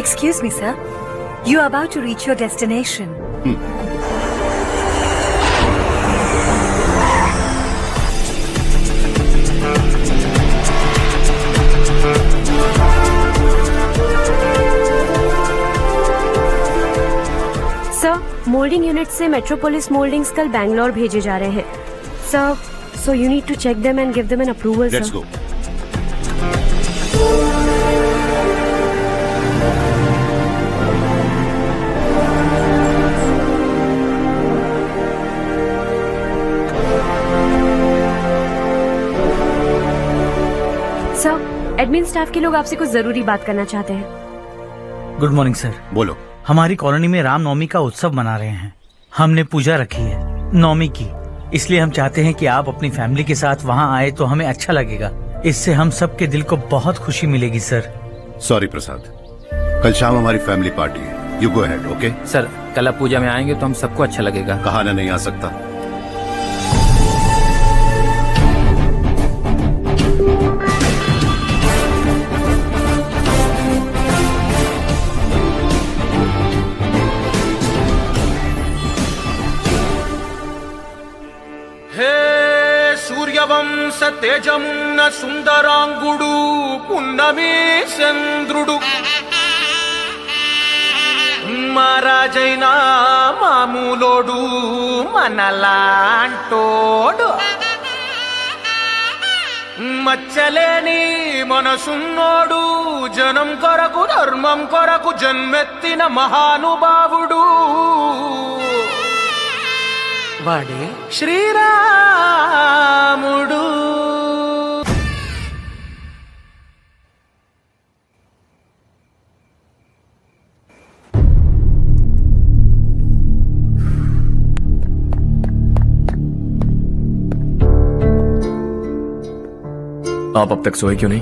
Excuse me, sir. You are about to reach your destination. Sir, moulding unit से metropolis mouldings कल बैंगलोर भेजे जा रहे हैं। Sir, so you need to check them and give them an approval, Let's sir. go. Sir, admin staff के लोग आपसे कुछ जरूरी बात करना चाहते हैं। Good morning sir. बोलो। हमारी कॉलोनी में रामनवमी का उत्सव मना रहे हैं। हमने पूजा रखी है नवमी की, इसलिए हम चाहते हैं कि आप अपनी फैमिली के साथ वहाँ आए तो हमें अच्छा लगेगा। इससे हम सबके दिल को बहुत खुशी मिलेगी सर। सॉरी प्रसाद, कल शाम हमारी फैमिली पार्टी है। You go ahead, okay? Sir, कल आप पूजा में आएंगे तो हम सबको अच्छा लगेगा। कहा ना नहीं आ सकता। సూర్యవంశ తేజమున్న సుందరాంగుడు పున్నమి చంద్రుడు మహారాజైన మామూలోడు మనలాంటోడు మచ్చలేని మనసున్నోడు జనం కొరకు ధర్మం కొరకు జన్మెత్తిన మహానుభావుడు వాడే శ్రీరాముడు। आप अब तक सोए क्यों नहीं?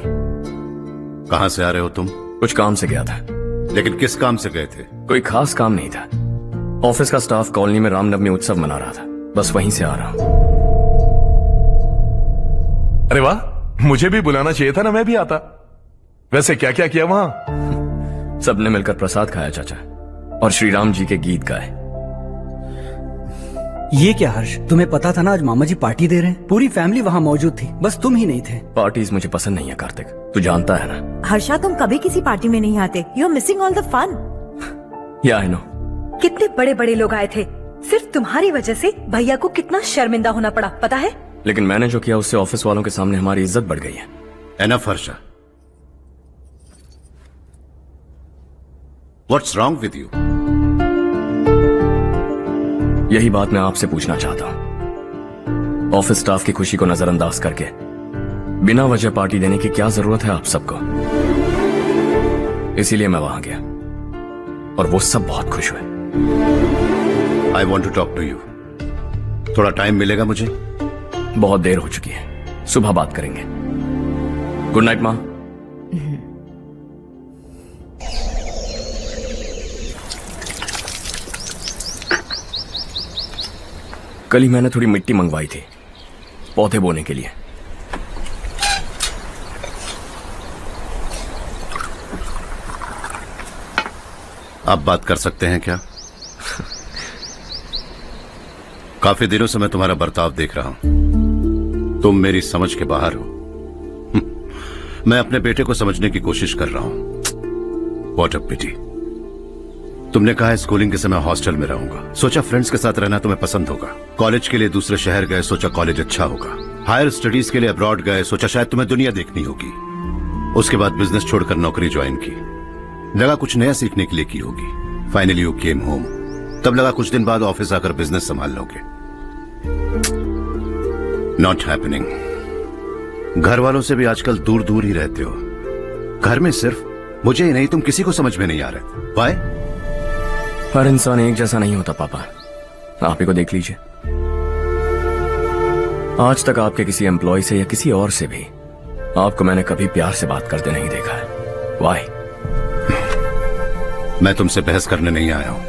कहाँ से आ रहे हो तुम? कुछ काम से गया था। लेकिन किस काम से गए थे? कोई खास काम नहीं था। ऑफिस का स्टाफ कॉलोनी में रामनवमी उत्सव मना रहा था, बस वहीं से आ रहा हूं। अरे वाह, मुझे भी बुलाना चाहिए था ना, मैं भी आता। वैसे क्या क्या किया वहां? सबने मिलकर प्रसाद खाया चाचा, और श्री राम जी के गीत गाए। ये क्या हर्ष, तुम्हें पता था ना आज मामा जी पार्टी दे रहे हैं? पूरी फैमिली वहाँ मौजूद थी, बस तुम ही नहीं थे। पार्टीज मुझे पसंद नहीं है कार्तिक, तू जानता है ना। हर्षा, तुम कभी किसी पार्टी में नहीं आते। You are missing all the fun. Yeah I no. कितने बड़े बड़े लोग आए थे, सिर्फ तुम्हारी वजह से भैया को कितना शर्मिंदा होना पड़ा, पता है? लेकिन मैंने जो किया उससे ऑफिस वालों के सामने हमारी इज्जत बढ़ गई है। Enough Harsha, what's wrong with you? यही बात मैं आपसे पूछना चाहता हूं। ऑफिस स्टाफ की खुशी को नजरअंदाज करके बिना वजह पार्टी देने की क्या जरूरत है आप सबको? इसीलिए मैं वहां गया और वो सब बहुत खुश हुए। I want to talk to you. थोड़ा टाइम मिलेगा मुझे? बहुत देर हो चुकी है, सुबह बात करेंगे। गुड नाइट माँ। कल ही मैंने थोड़ी मिट्टी मंगवाई थी पौधे बोने के लिए। आप बात कर सकते हैं क्या? काफी दिनों से मैं तुम्हारा बर्ताव देख रहा हूं, तुम मेरी समझ के बाहर हो। मैं अपने बेटे को समझने की कोशिश कर रहा हूं। व्हाट अ पिटी। तुमने कहा है स्कूलिंग के समय हॉस्टल में रहूंगा, सोचा फ्रेंड्स के साथ रहना तुम्हें पसंद होगा। कॉलेज के लिए दूसरे शहर गए, सोचा कॉलेज अच्छा होगा। हायर स्टडीज के लिए अब्रॉड गए, सोचा शायद तुम्हें दुनिया देखनी होगी। उसके बाद बिजनेस छोड़कर नौकरी ज्वाइन की, लगा कुछ नया सीखने के लिए की होगी। फाइनली यू केम होम, तब लगा कुछ दिन बाद ऑफिस आकर बिजनेस संभाल लोगे। Not happening. घर वालों से भी आजकल दूर दूर ही रहते हो। घर में सिर्फ मुझे ही नहीं, तुम किसी को समझ में नहीं आ रहे। वाई? हर इंसान एक जैसा नहीं होता पापा, आप ही को देख लीजिए। आज तक आपके किसी एम्प्लॉय से या किसी और से भी आपको मैंने कभी प्यार से बात करते नहीं देखा है। वाई? मैं तुमसे बहस करने नहीं आया हूं।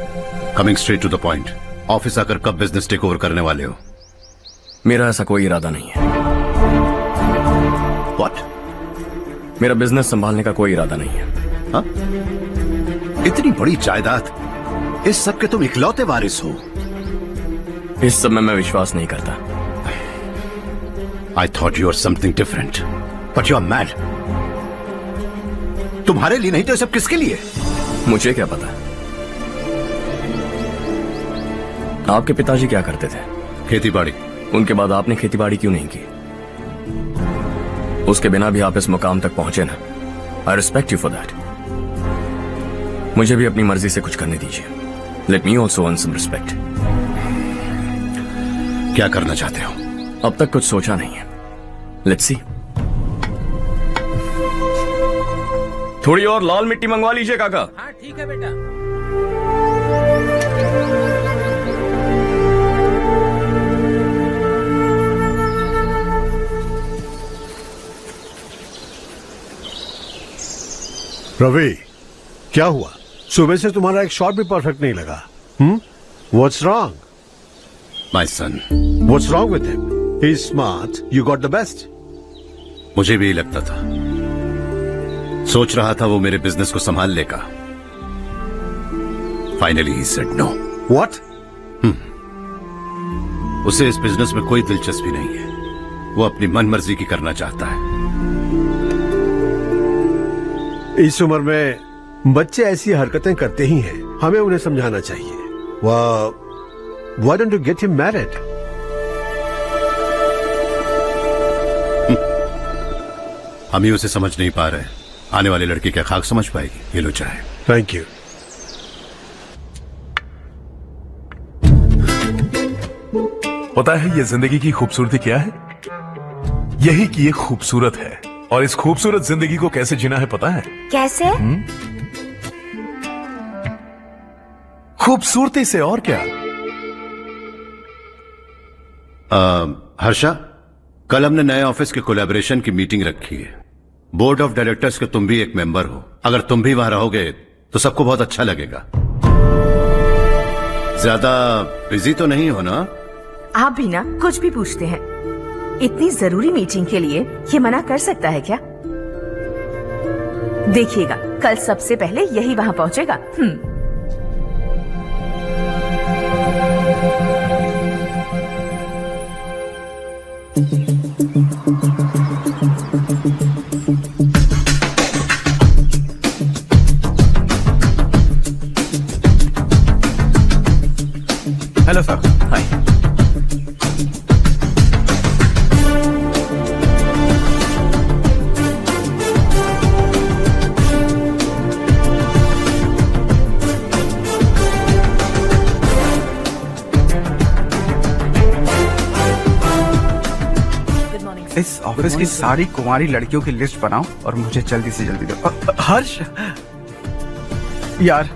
Coming straight to the point, office आकर कब बिजनेस टेक ओवर करने वाले हो? मेरा ऐसा कोई इरादा नहीं है। व्हाट? मेरा बिजनेस संभालने का कोई इरादा नहीं है। हाँ? इतनी बड़ी जायदाद, इस सब के तुम इकलौते वारिस हो। इस सब में मैं विश्वास नहीं करता। I thought you were something different, but you are mad. तुम्हारे लिए नहीं तो ये सब किसके लिए? मुझे क्या पता। आपके पिताजी क्या करते थे? खेतीबाड़ी। उनके बाद आपने खेतीबाड़ी क्यों नहीं की? उसके बिना भी आप इस मुकाम तक पहुंचे ना। I respect you for that. मुझे भी अपनी मर्जी से कुछ करने दीजिए। Let me also earn some respect. क्या करना चाहते हो? अब तक कुछ सोचा नहीं है। Let's see. थोड़ी और लाल मिट्टी मंगवा लीजिए काका। हाँ ठीक है बेटा। रवि, क्या हुआ? सुबह से तुम्हारा एक शॉट भी परफेक्ट नहीं लगा। What's wrong? My son. What's wrong with him? He's smart. You got the best. मुझे भी यही लगता था। सोच रहा था वो मेरे बिजनेस को संभाल लेगा। Finally he said no. What? उसे इस बिजनेस में कोई दिलचस्पी नहीं है। वो अपनी मनमर्जी की करना चाहता है। इस उम्र में बच्चे ऐसी हरकतें करते ही हैं। हमें उन्हें समझाना चाहिए। Why don't you get him married? हम ही उसे समझ नहीं पा रहे। आने वाली लड़की क्या खाक समझ पाएगी? ये लो चाहे। Thank you. पता है ये जिंदगी की खूबसूरती क्या है? यही कि ये खूबसूरत है, और इस खूबसूरत जिंदगी को कैसे जीना है पता है? कैसे? खूबसूरती से, और क्या। हर्षा, कल हमने नए ऑफिस के कोलैबोरेशन की मीटिंग रखी है। बोर्ड ऑफ डायरेक्टर्स के तुम भी एक मेंबर हो। अगर तुम भी वहां रहोगे तो सबको बहुत अच्छा लगेगा। ज्यादा बिजी तो नहीं हो ना? आप भी ना कुछ भी पूछते हैं। इतनी जरूरी मीटिंग के लिए ये मना कर सकता है क्या? देखिएगा, कल सबसे पहले यही वहां पहुंचेगा। Hello sir. हाय। इस ऑफिस की सारी कुंवारी लड़कियों की लिस्ट बनाओ और मुझे जल्दी से जल्दी दो। हर्ष, यार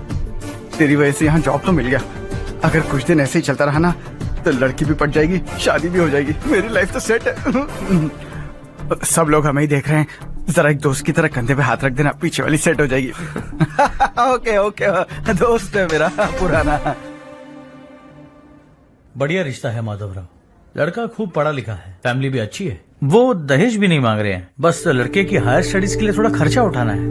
तेरी वजह से यहाँ जॉब तो मिल गया। अगर कुछ दिन ऐसे ही चलता रहा ना तो लड़की भी पट जाएगी, शादी भी हो जाएगी, मेरी लाइफ तो सेट है। सब लोग हमें ही देख रहे हैं, जरा एक दोस्त की तरह कंधे पे हाथ रख देना, पीछे वाली सेट हो जाएगी। ओके ओके, दोस्त है मेरा पुराना। बढ़िया रिश्ता है माधवराव। लड़का खूब पढ़ा लिखा है, फैमिली भी अच्छी है। वो दहेज भी नहीं मांग रहे हैं, बस लड़के की हायर स्टडीज के लिए थोड़ा खर्चा उठाना है।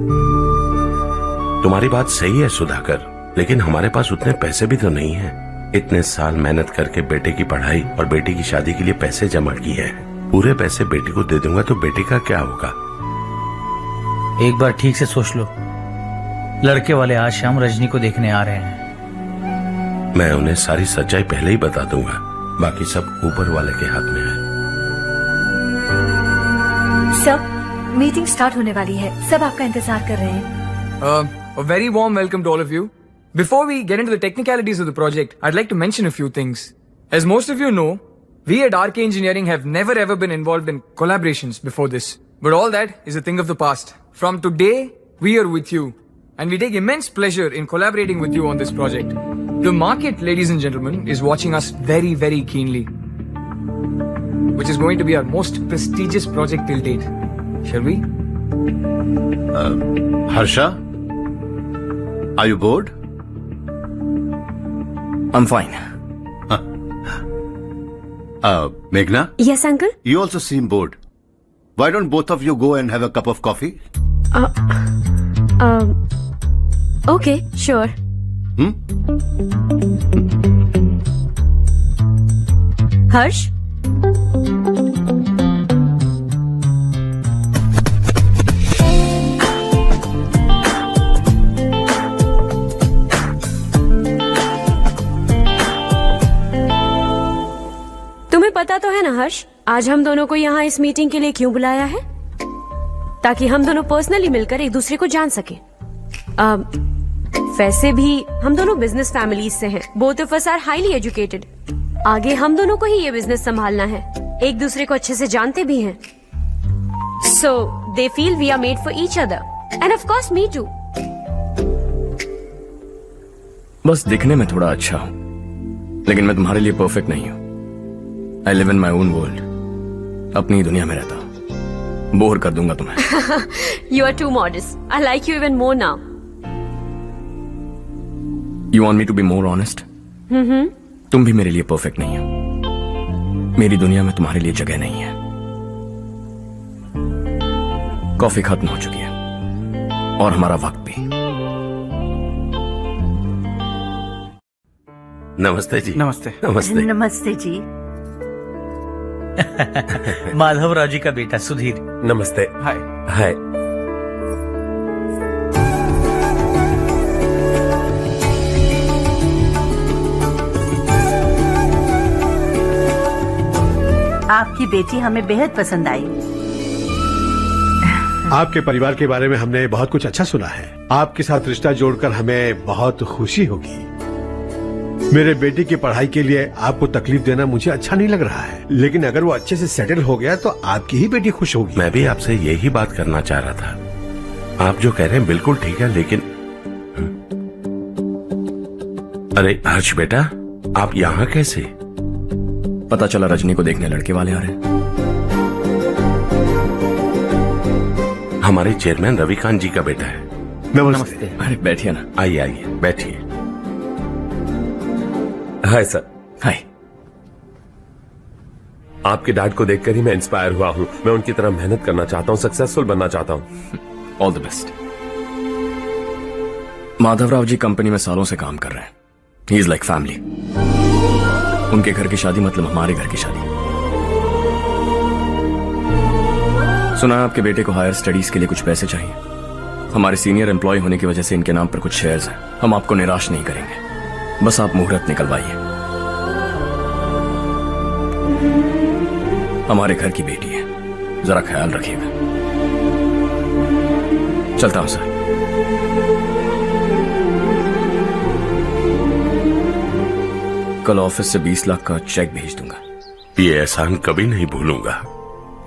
तुम्हारी बात सही है सुधाकर, लेकिन हमारे पास उतने पैसे भी तो नहीं हैं। इतने साल मेहनत करके बेटे की पढ़ाई और बेटी की शादी के लिए पैसे जमा किए हैं। पूरे पैसे बेटी को दे दूंगा तो बेटी का क्या होगा? एक बार ठीक से सोच लो। लड़के वाले आज शाम रजनी को देखने आ रहे हैं। मैं उन्हें सारी सच्चाई पहले ही बता दूंगा, बाकी सब ऊपर वाले के हाथ में है। सब मीटिंग स्टार्ट होने वाली है, सब आपका इंतजार कर रहे हैं। A very warm welcome to all of you. Before we get into the technicalities of the project, I'd like to mention a few things. As most of you know, we at RK Engineering have never ever been involved in collaborations before this. But all that is a thing of the past. From today, we are with you. And we take immense pleasure in collaborating with you on this project. The market, ladies and gentlemen, is watching us very, very keenly. Which is going to be our most prestigious project till date. Shall we? Harsha? Are you bored? I'm fine. Meghna? Yes, uncle. You also seem bored. Why don't both of you go and have a cup of coffee? Okay sure. Harsh, तुम्हें पता तो है ना हर्ष, आज हम दोनों को यहाँ इस मीटिंग के लिए क्यों बुलाया है? ताकि हम दोनों पर्सनली मिलकर एक दूसरे को जान सके। वैसे भी हम दोनों बिजनेस फैमिलीज से हैं। Both of us are highly educated. आगे हम दोनों को ही ये बिजनेस संभालना है। एक दूसरे को अच्छे से जानते भी हैं। So they feel we are made for each other and of course me too. बस दिखने में थोड़ा अच्छा हूं, लेकिन मैं तुम्हारे लिए परफेक्ट नहीं हूं। I live in my own world. अपनी दुनिया में रहता हूं। बोर कर दूंगा तुम्हें। You are too modest. I like you even more now. You want me to be more honest? तुम भी मेरे लिए परफेक्ट नहीं हो। मेरी दुनिया में तुम्हारे लिए जगह नहीं है। कॉफी खत्म हो चुकी है और हमारा वक्त भी। नमस्ते जी। नमस्ते। नमस्ते। नमस्ते जी। माधवराव जी का बेटा सुधीर। नमस्ते। हाय। हाय। आपकी बेटी हमें बेहद पसंद आई। आपके परिवार के बारे में हमने बहुत कुछ अच्छा सुना है। आपके साथ रिश्ता जोड़कर हमें बहुत खुशी होगी। मेरे बेटे की पढ़ाई के लिए आपको तकलीफ देना मुझे अच्छा नहीं लग रहा है, लेकिन अगर वो अच्छे से सेटल हो गया तो आपकी ही बेटी खुश होगी। मैं भी आपसे यही बात करना चाह रहा था। आप जो कह रहे हैं बिल्कुल ठीक है, लेकिन अरे हर्ष बेटा, आप यहाँ कैसे? पता चला रजनी को देखने लड़के वाले आ रहे हैं। हमारे चेयरमैन रविकांत जी का बेटा है। नमस्ते। अरे बैठिए ना। आइए आइए बैठिए। Hi sir. हाय। आपके डैड को देखकर ही मैं इंस्पायर हुआ हूँ। मैं उनकी तरह मेहनत करना चाहता हूँ, सक्सेसफुल बनना चाहता हूँ। All the best. Madhavrao ji company में सालों से काम कर रहे हैं। He is like family. उनके घर की शादी मतलब हमारे घर की शादी। सुना है आपके बेटे को हायर स्टडीज के लिए कुछ पैसे चाहिए। हमारे सीनियर एम्प्लॉय होने की वजह से इनके नाम पर कुछ शेयर्स हैं। हम आपको निराश नहीं करेंगे, बस आप मुहूर्त निकलवाइए। हमारे घर की बेटी है, जरा ख्याल रखिएगा। चलता हूं सर। कल ऑफिस से 20 लाख का चेक भेज दूंगा। ये एहसान कभी नहीं भूलूंगा।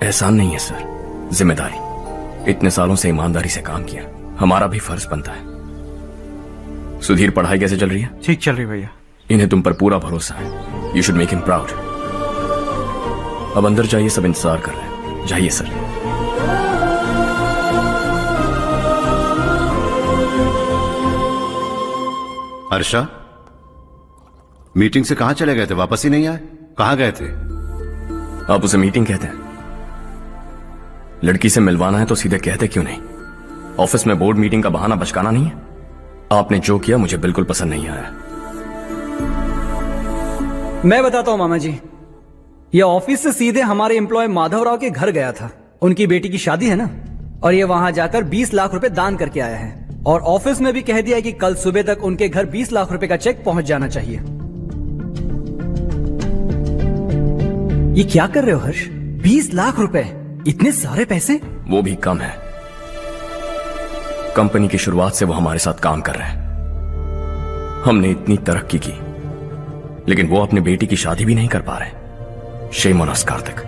एहसान नहीं है सर, जिम्मेदारी। इतने सालों से ईमानदारी से काम किया, हमारा भी फर्ज बनता है। सुधीर, पढ़ाई कैसे चल रही है? ठीक चल रही भैया। इन्हें तुम पर पूरा भरोसा है। You should make him proud. अब अंदर जाइए, सब इंतजार कर रहे हैं। जाइए सर। हर्षा, मीटिंग से कहां चले गए थे? वापस ही नहीं आए? कहां गए थे? आप उसे मीटिंग कहते हैं? लड़की से मिलवाना है तो सीधे कहते क्यों नहीं? ऑफिस में बोर्ड मीटिंग का बहाना बचकाना नहीं है। आपने जो किया मुझे बिल्कुल पसंद नहीं आया। मैं बताता हूं मामा जी, ये ऑफिस से सीधे हमारे एम्प्लॉय माधवराव के घर गया था। उनकी बेटी की शादी है ना, और ये वहां जाकर 20 लाख रुपए दान करके आया है। और ऑफिस में भी कह दिया कि कल सुबह तक उनके घर 20 लाख रुपए का चेक पहुंच जाना चाहिए। ये क्या कर रहे हो हर्ष? 20 लाख रुपए, इतने सारे पैसे? वो भी कम है। कंपनी की शुरुआत से वो हमारे साथ काम कर रहे हैं। हमने इतनी तरक्की की, लेकिन वो अपने बेटी की शादी भी नहीं कर पा रहे। Shame on us Kartik.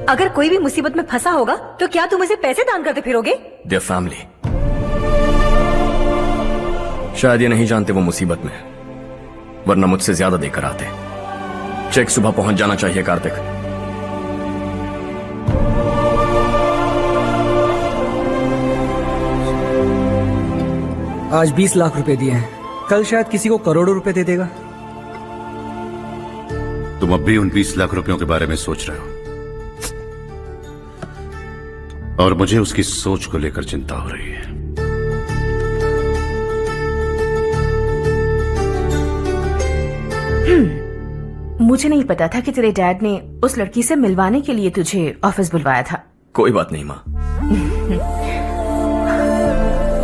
अगर कोई भी मुसीबत में फंसा होगा तो क्या तुम उसे पैसे दान करते फिरोगे? Their family. शायद ये नहीं जानते वो मुसीबत में है, वरना मुझसे ज्यादा देकर आते। चेक सुबह पहुंच जाना चाहिए कार्तिक। आज 20 लाख रुपए दिए हैं, कल शायद किसी को करोड़ों रुपए दे देगा। तुम अब भी उन 20 लाख रुपयों के बारे में सोच रहे हो, और मुझे उसकी सोच को लेकर चिंता हो रही है। मुझे नहीं पता था कि तेरे डैड ने उस लड़की से मिलवाने के लिए तुझे ऑफिस बुलवाया था। कोई बात नहीं माँ।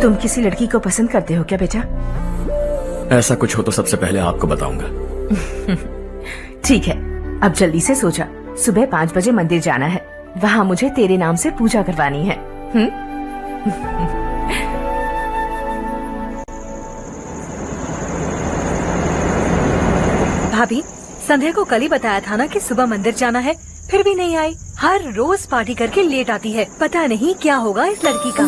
तुम किसी लड़की को पसंद करते हो क्या बेटा? ऐसा कुछ हो तो सबसे पहले आपको बताऊंगा। ठीक है, अब जल्दी से सो जा। सुबह 5 बजे मंदिर जाना है, वहाँ मुझे तेरे नाम से पूजा करवानी है। भाभी, संध्या को कल ही बताया था ना कि सुबह मंदिर जाना है, फिर भी नहीं आई। हर रोज पार्टी करके लेट आती है। पता नहीं क्या होगा इस लड़की का।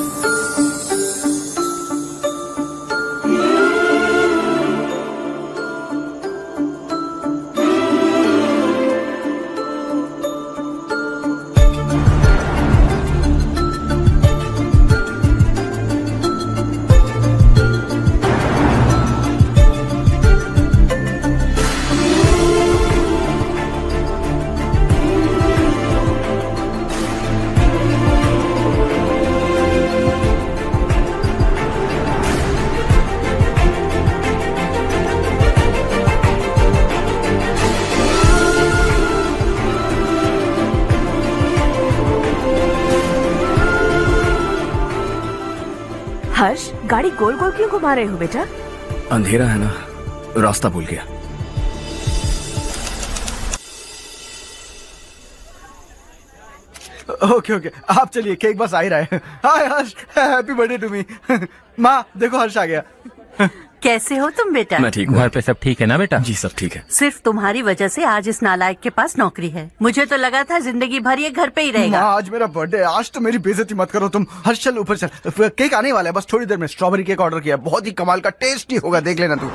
हर्ष, गाड़ी गोल गोल क्यों घुमा रहे हो बेटा? अंधेरा है ना, रास्ता भूल गया। ओके ओके, आप चलिए, केक बस आ ही रहा है। हाय हर्ष, हैप्पी बर्थडे टू मी। माँ देखो, हर्ष आ गया। कैसे हो तुम बेटा? मैं ठीक हूँ। घर पे सब ठीक है ना बेटा? जी सब ठीक है। सिर्फ तुम्हारी वजह से आज इस नालायक के पास नौकरी है। मुझे तो लगा था जिंदगी भर ये घर पे ही रहेगा। माँ आज मेरा बर्थडे है, आज तो मेरी बेइज्जती मत करो तुम। हर्ष चल ऊपर चल, केक आने वाला है, बस थोड़ी देर में। स्ट्रॉबेरी केक ऑर्डर किया, बहुत ही कमाल का टेस्टी होगा, देख लेना तू।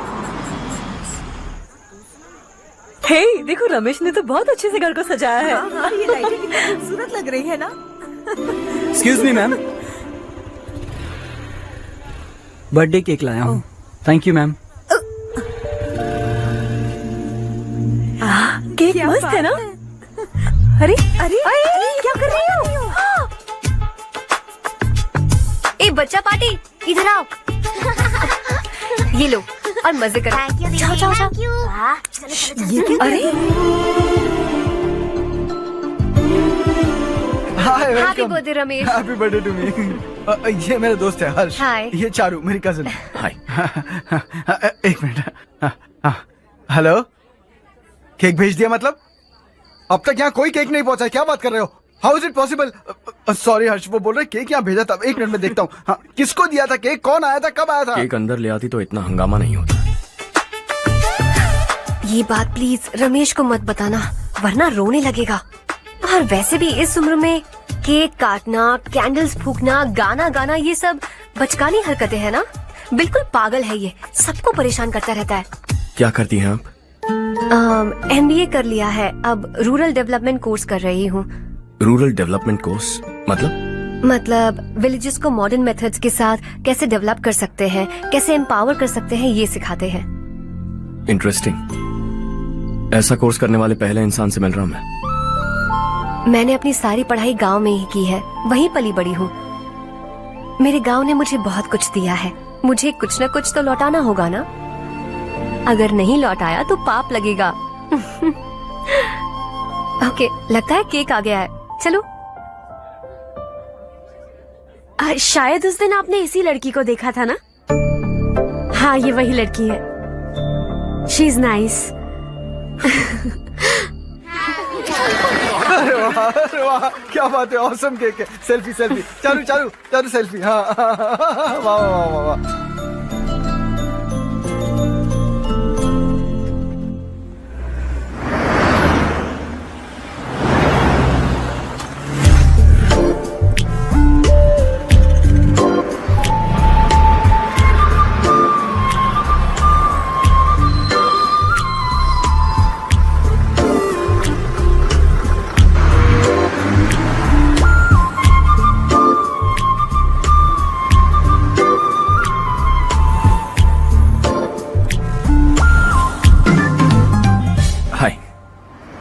हे, देखो रमेश ने तो बहुत अच्छे से घर को सजाया है। हाँ, ये लाइटिंग कितनी खूबसूरत लग रही है ना। Excuse me ma'am, birthday cake लाया हूँ। Thank you ma'am. केक मस्त है ना? अरे अरे क्या कर रही हो? ए बच्चा पार्टी, इधर आओ। ये लो और मजे करो। जाओ जाओ जाओ। ये क्या? अरे hi, happy birthday Ramesh. Happy birthday to me. ये मेरा दोस्त है हर्ष। हाय। ये चारू मेरी कजिन। हाय। एक मिनट। हेलो, केक भेज दिया मतलब? अब तक यहाँ कोई केक नहीं पहुंचा, क्या बात कर रहे हो? How is it possible? Sorry Harsh, वो बोल रहे केक यहाँ भेजा था। एक मिनट में देखता हूँ। हाँ, किसको दिया था केक? कौन आया था? कब आया था? केक अंदर ले आती तो इतना हंगामा नहीं होता। ये बात प्लीज रमेश को मत बताना, वरना रोने लगेगा। और वैसे भी इस उम्र में केक काटना, कैंडल्स फूकना, गाना गाना, ये सब बचकानी हरकतें हैं ना। बिल्कुल पागल है ये, सबको परेशान करता रहता है। क्या करती हैं आप? MBA कर लिया है, अब रूरल डेवलपमेंट कोर्स कर रही हूँ। रूरल डेवलपमेंट कोर्स मतलब विलेजेस को मॉडर्न मेथड्स के साथ कैसे डेवलप कर सकते हैं, कैसे एम्पावर कर सकते हैं, ये सिखाते हैं। इंटरेस्टिंग। ऐसा कोर्स करने वाले पहले इंसान से मिल रहा हूँ मैं। मैंने अपनी सारी पढ़ाई गांव में ही की है, वहीं पली बड़ी हूँ। मेरे गांव ने मुझे बहुत कुछ दिया है, मुझे कुछ न कुछ तो लौटाना होगा ना। अगर नहीं लौटाया तो पाप लगेगा। ओके, लगता है केक आ गया है, चलो। शायद उस दिन आपने इसी लड़की को देखा था ना? हाँ, ये वही लड़की है। She is nice. अरे वाह, क्या बात है, ऑसम केक है। Selfie selfie, Charu Charu Charu selfie. हाँ वाह वाह वाह वाह।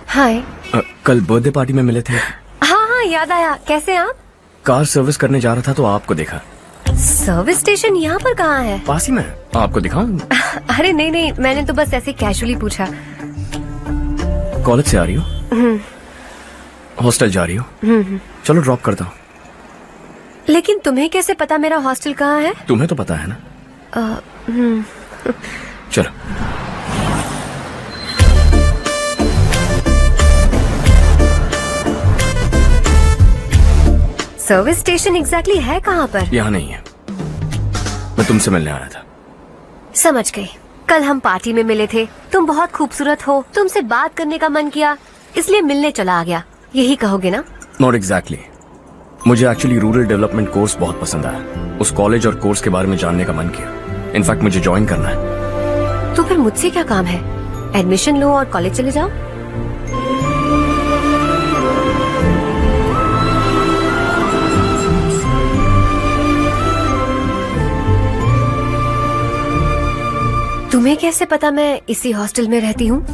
हाय। कल बर्थडे पार्टी में मिले थे। हाँ, याद आया। कैसे आप? कार सर्विस करने जा रहा था तो आपको देखा। सर्विस स्टेशन यहाँ पर कहाँ है? पास ही में। आपको दिखाऊं? अरे नहीं, मैंने तो बस ऐसे कैजुअली पूछा। कॉलेज से आ रही हो? हॉस्टल जा रही हो? चलो ड्रॉप करता हूँ। लेकिन तुम्हें कैसे पता मेरा हॉस्टल कहाँ है? तुम्हें तो पता है ना। चलो। सर्विस स्टेशन एग्जैक्टली है कहाँ पर? यहाँ नहीं है, मैं तुमसे मिलने आया था। समझ गई। कल हम पार्टी में मिले थे, तुम बहुत खूबसूरत हो, तुमसे बात करने का मन किया, इसलिए मिलने चला आ गया, यही कहोगे ना? Not exactly. मुझे एक्चुअली रूरल डेवलपमेंट कोर्स बहुत पसंद आया। उस कॉलेज और कोर्स के बारे में जानने का मन किया। इनफैक्ट मुझे ज्वाइन करना है। तो फिर मुझसे क्या काम है? एडमिशन लो और कॉलेज चले जाओ। तुम्हें कैसे पता मैं इसी हॉस्टल में रहती हूँ?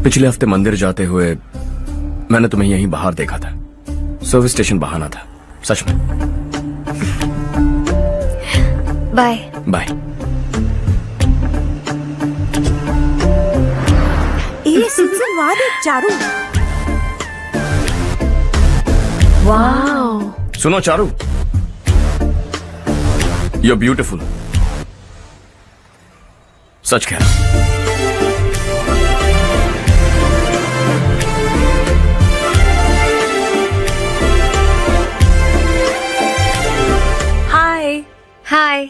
पिछले हफ्ते मंदिर जाते हुए मैंने तुम्हें यहीं बाहर देखा था। सर्विस स्टेशन बहाना था, सच में। Bye bye. ये सुन वाह देख चारू। वाओ। सुनो चारू, यू आर ब्यूटिफुल। सच कह रहा। हाय।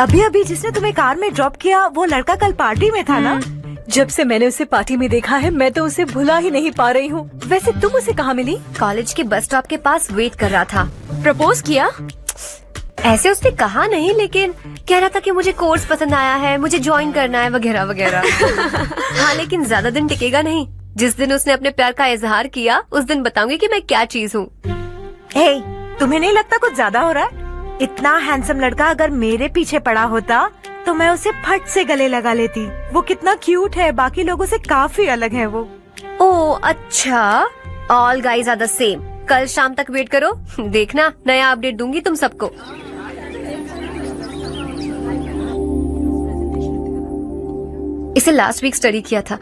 अभी अभी जिसने तुम्हें कार में ड्रॉप किया वो लड़का कल पार्टी में था ना? जब से मैंने उसे पार्टी में देखा है मैं तो उसे भुला ही नहीं पा रही हूँ। वैसे तुम उसे कहाँ मिली? कॉलेज के बस स्टॉप के पास वेट कर रहा था। प्रपोज किया? ऐसे उसने कहा नहीं, लेकिन कह रहा था कि मुझे कोर्स पसंद आया है, मुझे ज्वाइन करना है वगैरह वगैरह। हाँ, लेकिन ज्यादा दिन टिकेगा नहीं। जिस दिन उसने अपने प्यार का इजहार किया उस दिन बताऊंगी कि मैं क्या चीज हूँ। हे, तुम्हें नहीं लगता कुछ ज्यादा हो रहा है? इतना हैंडसम लड़का अगर मेरे पीछे पड़ा होता तो मैं उसे फट से गले लगा लेती। वो कितना क्यूट है, बाकी लोगों से काफी अलग है वो। ओह अच्छा, all guys are the same. कल शाम तक वेट करो, देखना नया अपडेट दूंगी तुम सबको। इसे लास्ट वीक स्टडी किया था।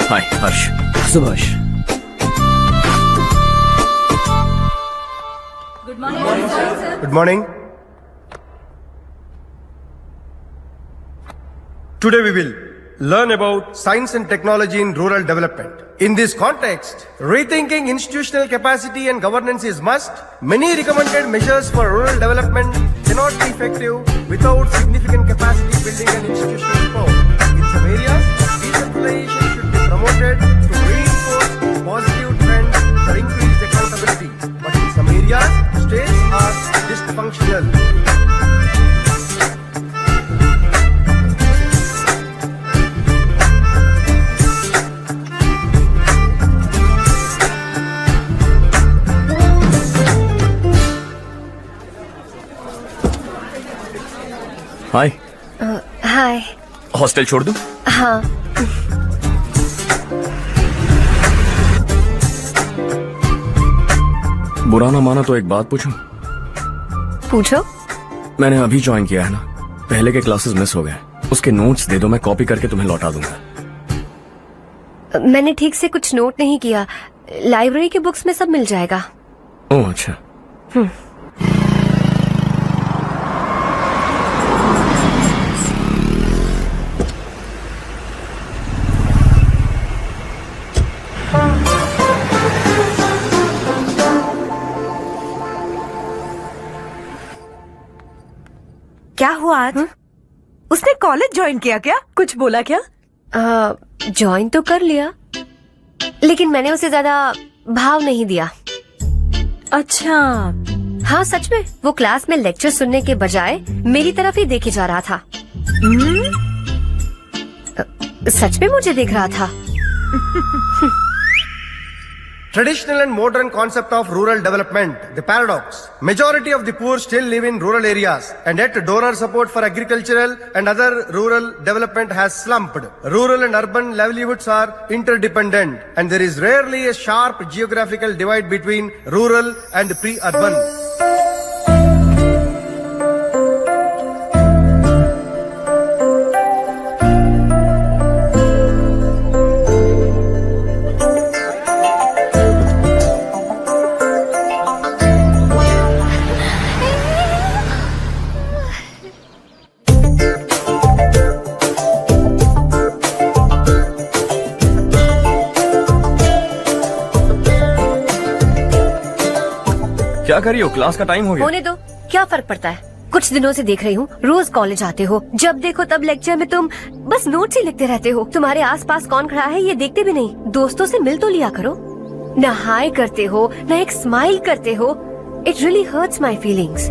हाय हर्ष। Subhash. Good morning. Today we will learn about science and technology in rural development. In this context, rethinking institutional capacity and governance is must. Many recommended measures for rural development cannot be effective without significant capacity building and institutional reform. In some areas, decentralization should be promoted to reinforce positive trends for increased accountability. But in some areas, states are dysfunctional. Hi. Hi. Hostel छोड़ दूं? हाँ। बुरा ना माना तो एक बात पूछूं? पूछो। मैंने अभी ज्वाइन किया है ना, पहले के क्लासेस मिस हो गए। उसके नोट्स दे दो, मैं कॉपी करके तुम्हें लौटा दूंगा। मैंने ठीक से कुछ नोट नहीं किया, लाइब्रेरी के बुक्स में सब मिल जाएगा। ओह अच्छा। क्या हुआ आज? उसने कॉलेज ज्वाइन किया क्या? कुछ बोला क्या? ज्वाइन तो कर लिया, लेकिन मैंने उसे ज्यादा भाव नहीं दिया। अच्छा। हाँ सच में, वो क्लास में लेक्चर सुनने के बजाय मेरी तरफ ही देखे जा रहा था। सच में मुझे देख रहा था। Traditional and modern concept of rural development, the paradox. Majority of the poor still live in rural areas, and yet donor support for agricultural and other rural development has slumped. Rural and urban livelihoods are interdependent, and there is rarely a sharp geographical divide between rural and pre-urban. क्या कर रही हो? Class का time हो गया। होने दो, क्या फर्क पड़ता है। कुछ दिनों से देख रही हूँ रोज कॉलेज आते हो, जब देखो तब लेक्चर में तुम बस नोट्स ही लिखते रहते हो। तुम्हारे आसपास कौन खड़ा है ये देखते भी नहीं। दोस्तों से मिल तो लिया करो। न हाय करते हो न एक स्माइल करते हो। It really hurts my feelings.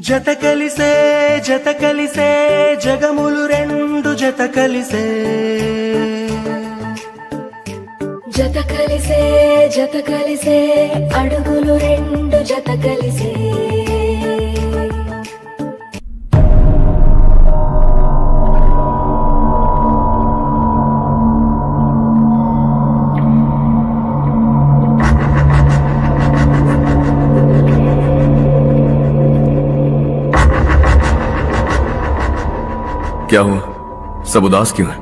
జతకలిసే జతకలిసే జగములు రెండు జతకలిసే జతకలిసే జతకలిసే అడుగులు రెండు జతకలిసే क्या हुआ? सब उदास क्यों है?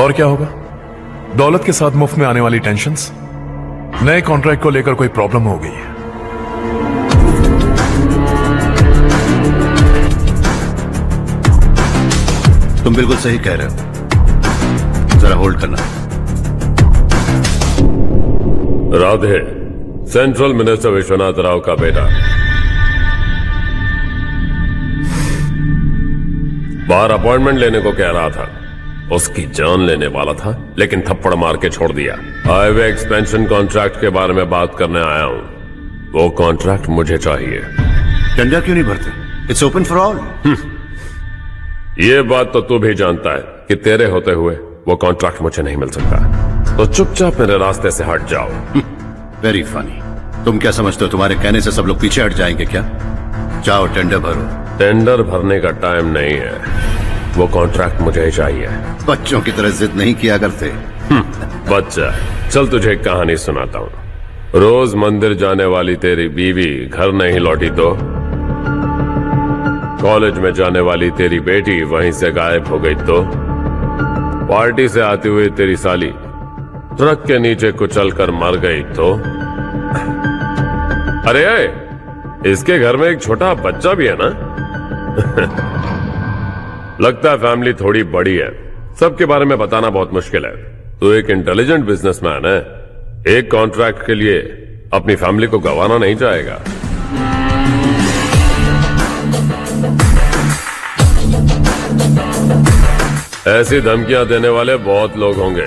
और क्या होगा? दौलत के साथ मुफ्त में आने वाली टेंशन्स। नए कॉन्ट्रैक्ट को लेकर कोई प्रॉब्लम हो गई है। तुम बिल्कुल सही कह रहे हो। जरा होल्ड करना। राधे, सेंट्रल मिनिस्टर विश्वनाथ राव का बेटा। बाहर अपॉइंटमेंट लेने को कह रहा था। उसकी जान लेने वाला था, लेकिन थप्पड़ मार के छोड़ दिया। हाईवे एक्सपेंशन कॉन्ट्रैक्ट के बारे में बात करने आया हूं। वो कॉन्ट्रैक्ट मुझे चाहिए। टेंडर क्यों नहीं भरते? It's open for all. ये बात तो तू भी जानता है कि तेरे होते हुए वो कॉन्ट्रैक्ट मुझे नहीं मिल सकता। तो चुपचाप मेरे रास्ते से हट जाओ। Very funny. तुम क्या समझते हो तुम्हारे कहने से सब लोग पीछे हट जाएंगे क्या? जाओ टेंडर भरो। टेंडर भरने का टाइम नहीं है। वो कॉन्ट्रैक्ट मुझे ही चाहिए। बच्चों की तरह जिद नहीं किया करते। बच्चा, चल तुझे एक कहानी सुनाता हूँ। रोज मंदिर जाने वाली तेरी बीवी घर नहीं लौटी तो कॉलेज में जाने वाली तेरी बेटी वहीं से गायब हो गई तो पार्टी से आती हुई तेरी साली ट्रक के नीचे कुचलकर मर गई तो अरे इसके घर में एक छोटा बच्चा भी है ना। लगता है फैमिली थोड़ी बड़ी है। सबके बारे में बताना बहुत मुश्किल है। तू एक इंटेलिजेंट बिजनेसमैन है। एक कॉन्ट्रैक्ट के लिए अपनी फैमिली को गंवाना नहीं चाहेगा। ऐसी धमकियां देने वाले बहुत लोग होंगे,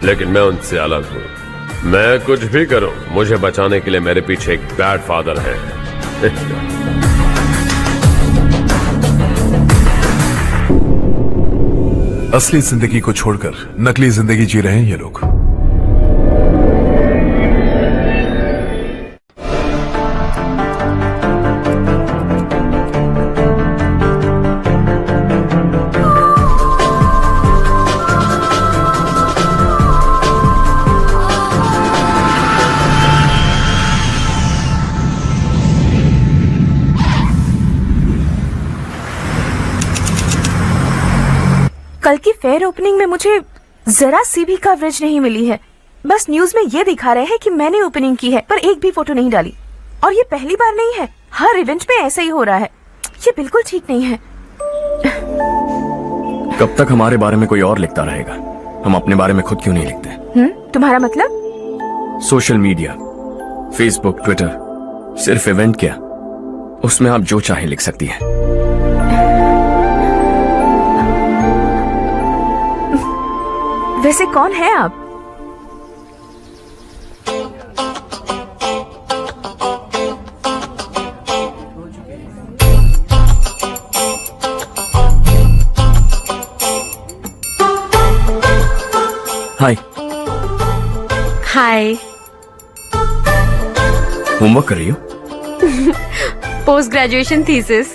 लेकिन मैं उनसे अलग हूं। मैं कुछ भी करूं, मुझे बचाने के लिए मेरे पीछे एक बैड फादर है। असली जिंदगी को छोड़कर नकली जिंदगी जी रहे हैं ये लोग। कल की फेयर ओपनिंग में मुझे जरा सी भी कवरेज नहीं मिली है। बस न्यूज में ये दिखा रहे हैं कि मैंने ओपनिंग की है, पर एक भी फोटो नहीं डाली। और ये पहली बार नहीं है, हर इवेंट में ऐसा ही हो रहा है। ये बिल्कुल ठीक नहीं है। कब तक हमारे बारे में कोई और लिखता रहेगा? हम अपने बारे में खुद क्यों नहीं लिखते? तुम्हारा मतलब? सोशल मीडिया, फेसबुक, ट्विटर, सिर्फ इवेंट क्या, उसमें आप जो चाहे लिख सकती हैं। वैसे कौन है आप? हाय। हाय। होमवर्क कर रही हो? Post graduation thesis.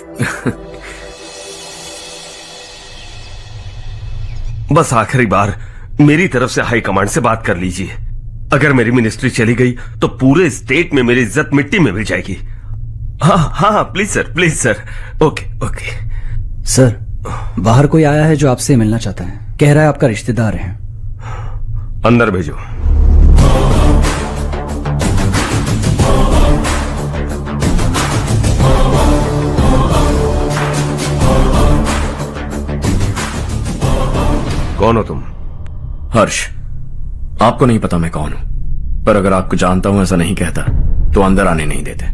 बस आखिरी बार मेरी तरफ से हाई कमांड से बात कर लीजिए। अगर मेरी मिनिस्ट्री चली गई तो पूरे स्टेट में मेरी इज्जत मिट्टी में मिल जाएगी। हाँ हाँ please sir. Okay okay. Sir, बाहर कोई आया है जो आपसे मिलना चाहता है। कह रहा है आपका रिश्तेदार है। अंदर भेजो। कौन हो तुम? हर्ष। आपको नहीं पता मैं कौन हूं, पर अगर आपको जानता हूं ऐसा नहीं कहता तो अंदर आने नहीं देते।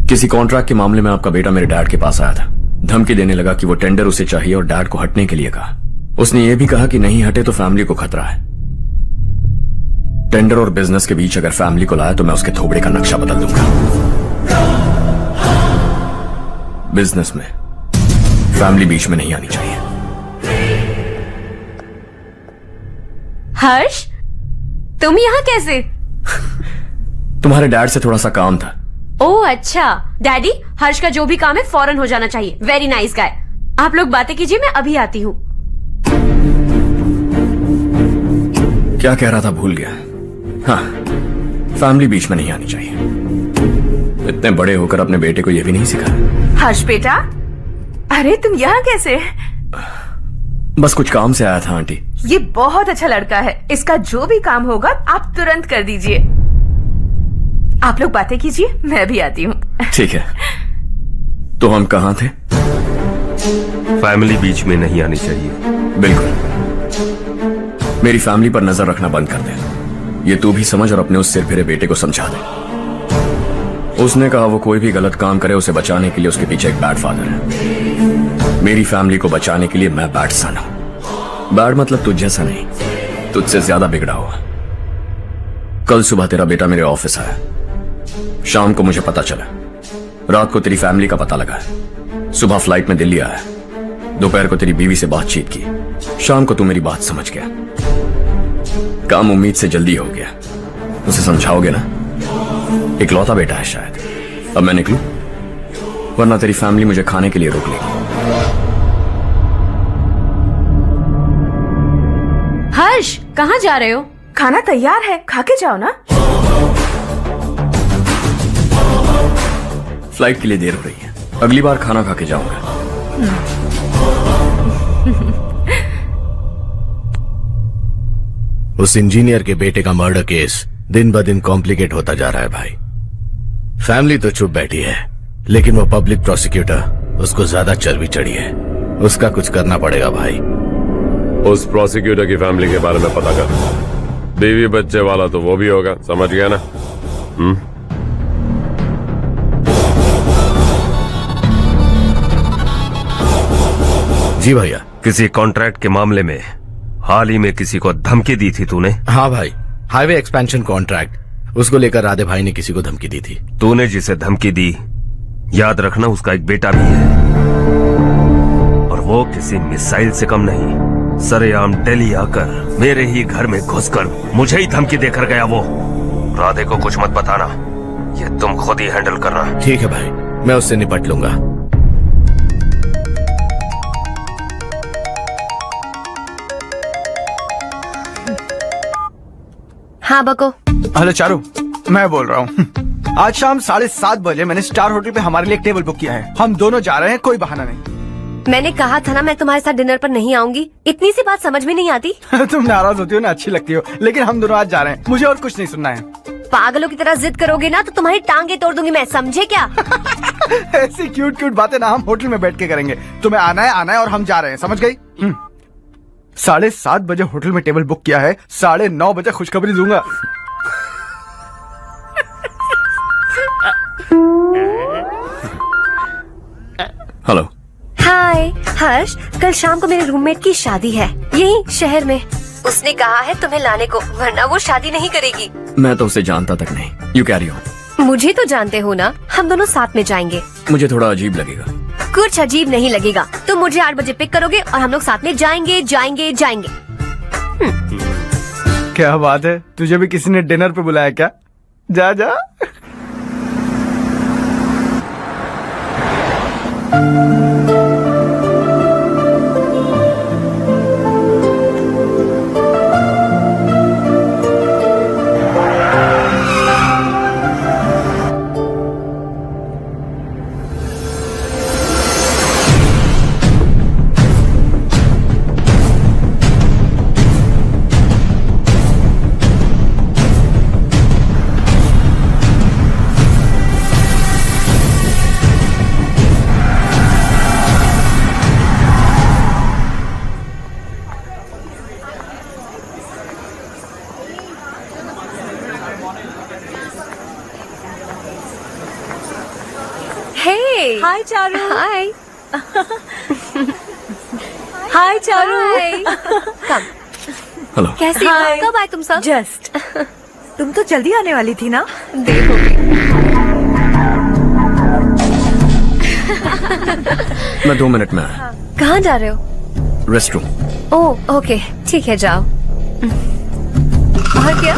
किसी कॉन्ट्रैक्ट के मामले में आपका बेटा मेरे डैड के पास आया था। धमकी देने लगा कि वो टेंडर उसे चाहिए और डैड को हटने के लिए कहा। उसने ये भी कहा कि नहीं हटे तो फैमिली को खतरा है। टेंडर और बिजनेस के बीच अगर फैमिली को लाया तो मैं उसके थोबड़े का नक्शा बदल दूंगा। बिजनेस में फैमिली बीच में नहीं आनी चाहिए। हर्ष, तुम यहाँ कैसे? तुम्हारे डैड से थोड़ा सा काम था। ओह अच्छा। डैडी, हर्ष का जो भी काम है फौरन हो जाना चाहिए। Very nice guy. आप लोग बातें कीजिए, मैं अभी आती हूँ। क्या कह रहा था भूल गया। हाँ, फैमिली बीच में नहीं आनी चाहिए। इतने बड़े होकर अपने बेटे को यह भी नहीं सिखाया। हर्ष बेटा, अरे तुम यहाँ कैसे? बस कुछ काम से आया था आंटी। ये बहुत अच्छा लड़का है। इसका जो भी काम होगा आप तुरंत कर दीजिए। आप लोग बातें कीजिए, मैं भी आती हूँ। ठीक है। तो हम कहाँ थे? फैमिली बीच में नहीं आनी चाहिए। बिल्कुल। मेरी फैमिली पर नजर रखना बंद कर दे। ये तू भी समझ और अपने उस सिर फिरे बेटे को समझा दे। उसने कहा वो कोई भी गलत काम करे उसे बचाने के लिए उसके पीछे एक बैड फादर है। मेरी फैमिली को बचाने के लिए मैं बैड सन हूं। बैड मतलब तुझ जैसा नहीं, तुझसे ज्यादा बिगड़ा हुआ। कल सुबह तेरा बेटा मेरे ऑफिस आया। शाम को मुझे पता चला। रात को तेरी फैमिली का पता लगा। सुबह फ्लाइट में दिल्ली आया। दोपहर को तेरी बीवी से बातचीत की। शाम को तू मेरी बात समझ गया। काम उम्मीद से जल्दी हो गया। उसे समझाओगे ना? इकलौता बेटा है शायद। अब मैं निकलूं, वरना तेरी फैमिली मुझे खाने के लिए रोक लेगी। हर्ष, कहाँ जा रहे हो? खाना तैयार है, खा के जाओ ना। फ्लाइट के लिए देर हो रही है। अगली बार खाना खा के जाऊंगा। उस इंजीनियर के बेटे का मर्डर केस दिन ब दिन कॉम्प्लिकेट होता जा रहा है भाई। फैमिली तो चुप बैठी है, लेकिन वो पब्लिक प्रोसिक्यूटर उसको ज्यादा चर्बी चढ़ी है। उसका कुछ करना पड़ेगा भाई। उस प्रोसिक्यूटर की फैमिली के बारे में पता कर। बीवी बच्चे वाला तो वो भी होगा, समझ गया ना? जी भैया। किसी कॉन्ट्रैक्ट के मामले में हाल ही में किसी को धमकी दी थी तूने? हाँ भाई, हाईवे एक्सपेंशन कॉन्ट्रैक्ट, उसको लेकर राधे भाई ने किसी को धमकी दी थी। तूने जिसे धमकी दी, याद रखना उसका एक बेटा भी है, और वो किसी मिसाइल से कम नहीं। सरेआम दिल्ली आकर मेरे ही घर में घुसकर मुझे ही धमकी देकर गया वो। राधे को कुछ मत बताना, ये तुम खुद ही हैंडल करना। ठीक है भाई, मैं उससे निपट लूंगा। हाँ बको। हेलो चारू, मैं बोल रहा हूँ। आज शाम 7:30 बजे मैंने स्टार होटल पे हमारे लिए एक टेबल बुक किया है। हम दोनों जा रहे हैं, कोई बहाना नहीं। मैंने कहा था ना मैं तुम्हारे साथ डिनर पर नहीं आऊंगी। इतनी सी बात समझ में नहीं आती? तुम नाराज होती हो ना, अच्छी लगती हो, लेकिन हम दोनों आज जा रहे हैं। मुझे और कुछ नहीं सुनना है। पागलों की तरह जिद करोगे ना तो तुम्हारी टांगे तोड़ दूंगी मैं, समझे क्या? ऐसी क्यूट क्यूट बातें ना हम होटल में बैठ के करेंगे। तुम्हें आना है और हम जा रहे हैं, समझ गई? 7:30 बजे होटल में टेबल बुक किया है, 9:30 बजे खुशखबरी दूंगा। हेलो। हाय हर्ष, कल शाम को मेरे रूममेट की शादी है यही शहर में। उसने कहा है तुम्हें लाने को, वरना वो शादी नहीं करेगी। मैं तो उसे जानता तक नहीं। You carry on. मुझे तो जानते हो ना, हम दोनों साथ में जाएंगे। मुझे थोड़ा अजीब लगेगा। कुछ अजीब नहीं लगेगा, तुम मुझे 8 बजे पिक करोगे और हम लोग साथ में जाएंगे जाएंगे जाएंगे। क्या बात है, तुझे भी किसी ने डिनर पे बुलाया क्या? जा जा। हाय चारू। हाय। हाय चारू। कम। हेलो। कैसी हो? कब आए तुम सब? जस्ट। तुम तो जल्दी आने वाली थी ना? मैं 2 मिनट में आया। कहाँ जा रहे हो? रेस्टरूम। ओह ओके, ठीक है जाओ। और क्या?